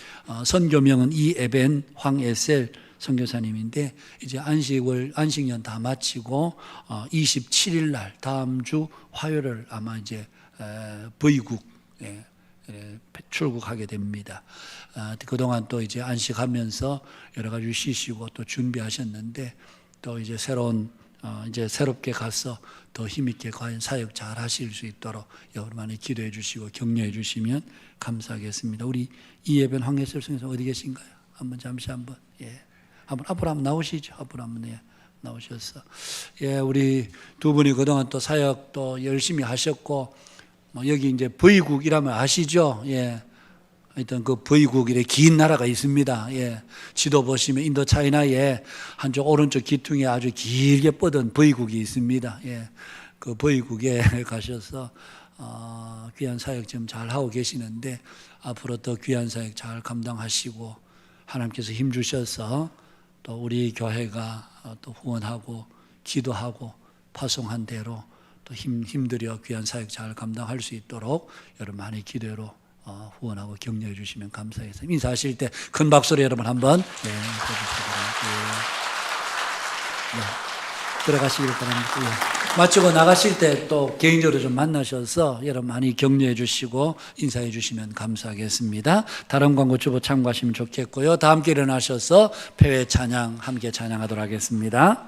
선교명은 이에벤 황에셀 선교사님인데 이제 안식년 다 마치고 27일 날 다음 주 화요일 아마 이제 부의국 출국하게 됩니다. 그동안 또 이제 안식하면서 여러 가지 쉬시고 또 준비하셨는데 또 이제 새롭게 가서 더 힘있게 과연 사역 잘 하실 수 있도록 여러분 많이 기도해 주시고 격려해 주시면 감사하겠습니다. 우리 이예변 황예슬 선교사 어디 계신가요? 잠시 한번 앞으로 한번 나오시죠. 앞으로 한번 나오셔서 우리 두 분이 그동안 또 사역 또 열심히 하셨고 여기 이제 부의국이라면 아시죠? 하여튼 그 부의국이래 긴 나라가 있습니다. 지도 보시면 인도 차이나에 한쪽 오른쪽 기퉁에 아주 길게 뻗은 부의국이 있습니다. 그 부의국에 가셔서 귀한 사역 지금 잘 하고 계시는데 앞으로 더 귀한 사역 잘 감당하시고 하나님께서 힘 주셔서 또 우리 교회가 또 후원하고 기도하고 파송한 대로 또 힘들여 귀한 사역 잘 감당할 수 있도록 여러분 많이 기도로 후원하고 격려해 주시면 감사하겠습니다. 인사하실 때 큰 박수로 여러분 한번 들어가시길 바랍니다. 마치고 나가실 때 또 개인적으로 좀 만나셔서 여러분 많이 격려해 주시고 인사해 주시면 감사하겠습니다. 다른 광고 주보 참고하시면 좋겠고요. 다 함께 일어나셔서 폐회 찬양 함께 찬양하도록 하겠습니다.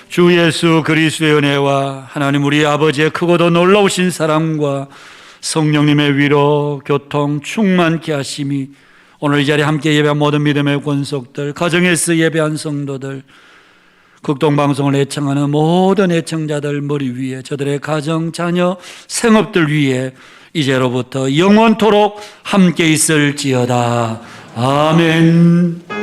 주 예수 그리스도의 은혜와 하나님 우리 아버지의 크고도 놀라우신 사랑과 성령님의 위로, 교통, 충만케 하심이 오늘 이 자리에 함께 예배한 모든 믿음의 권속들, 가정에서 예배한 성도들, 극동방송을 애청하는 모든 애청자들 머리 위에, 저들의 가정, 자녀, 생업들 위에 이제로부터 영원토록 함께 있을지어다. 아멘.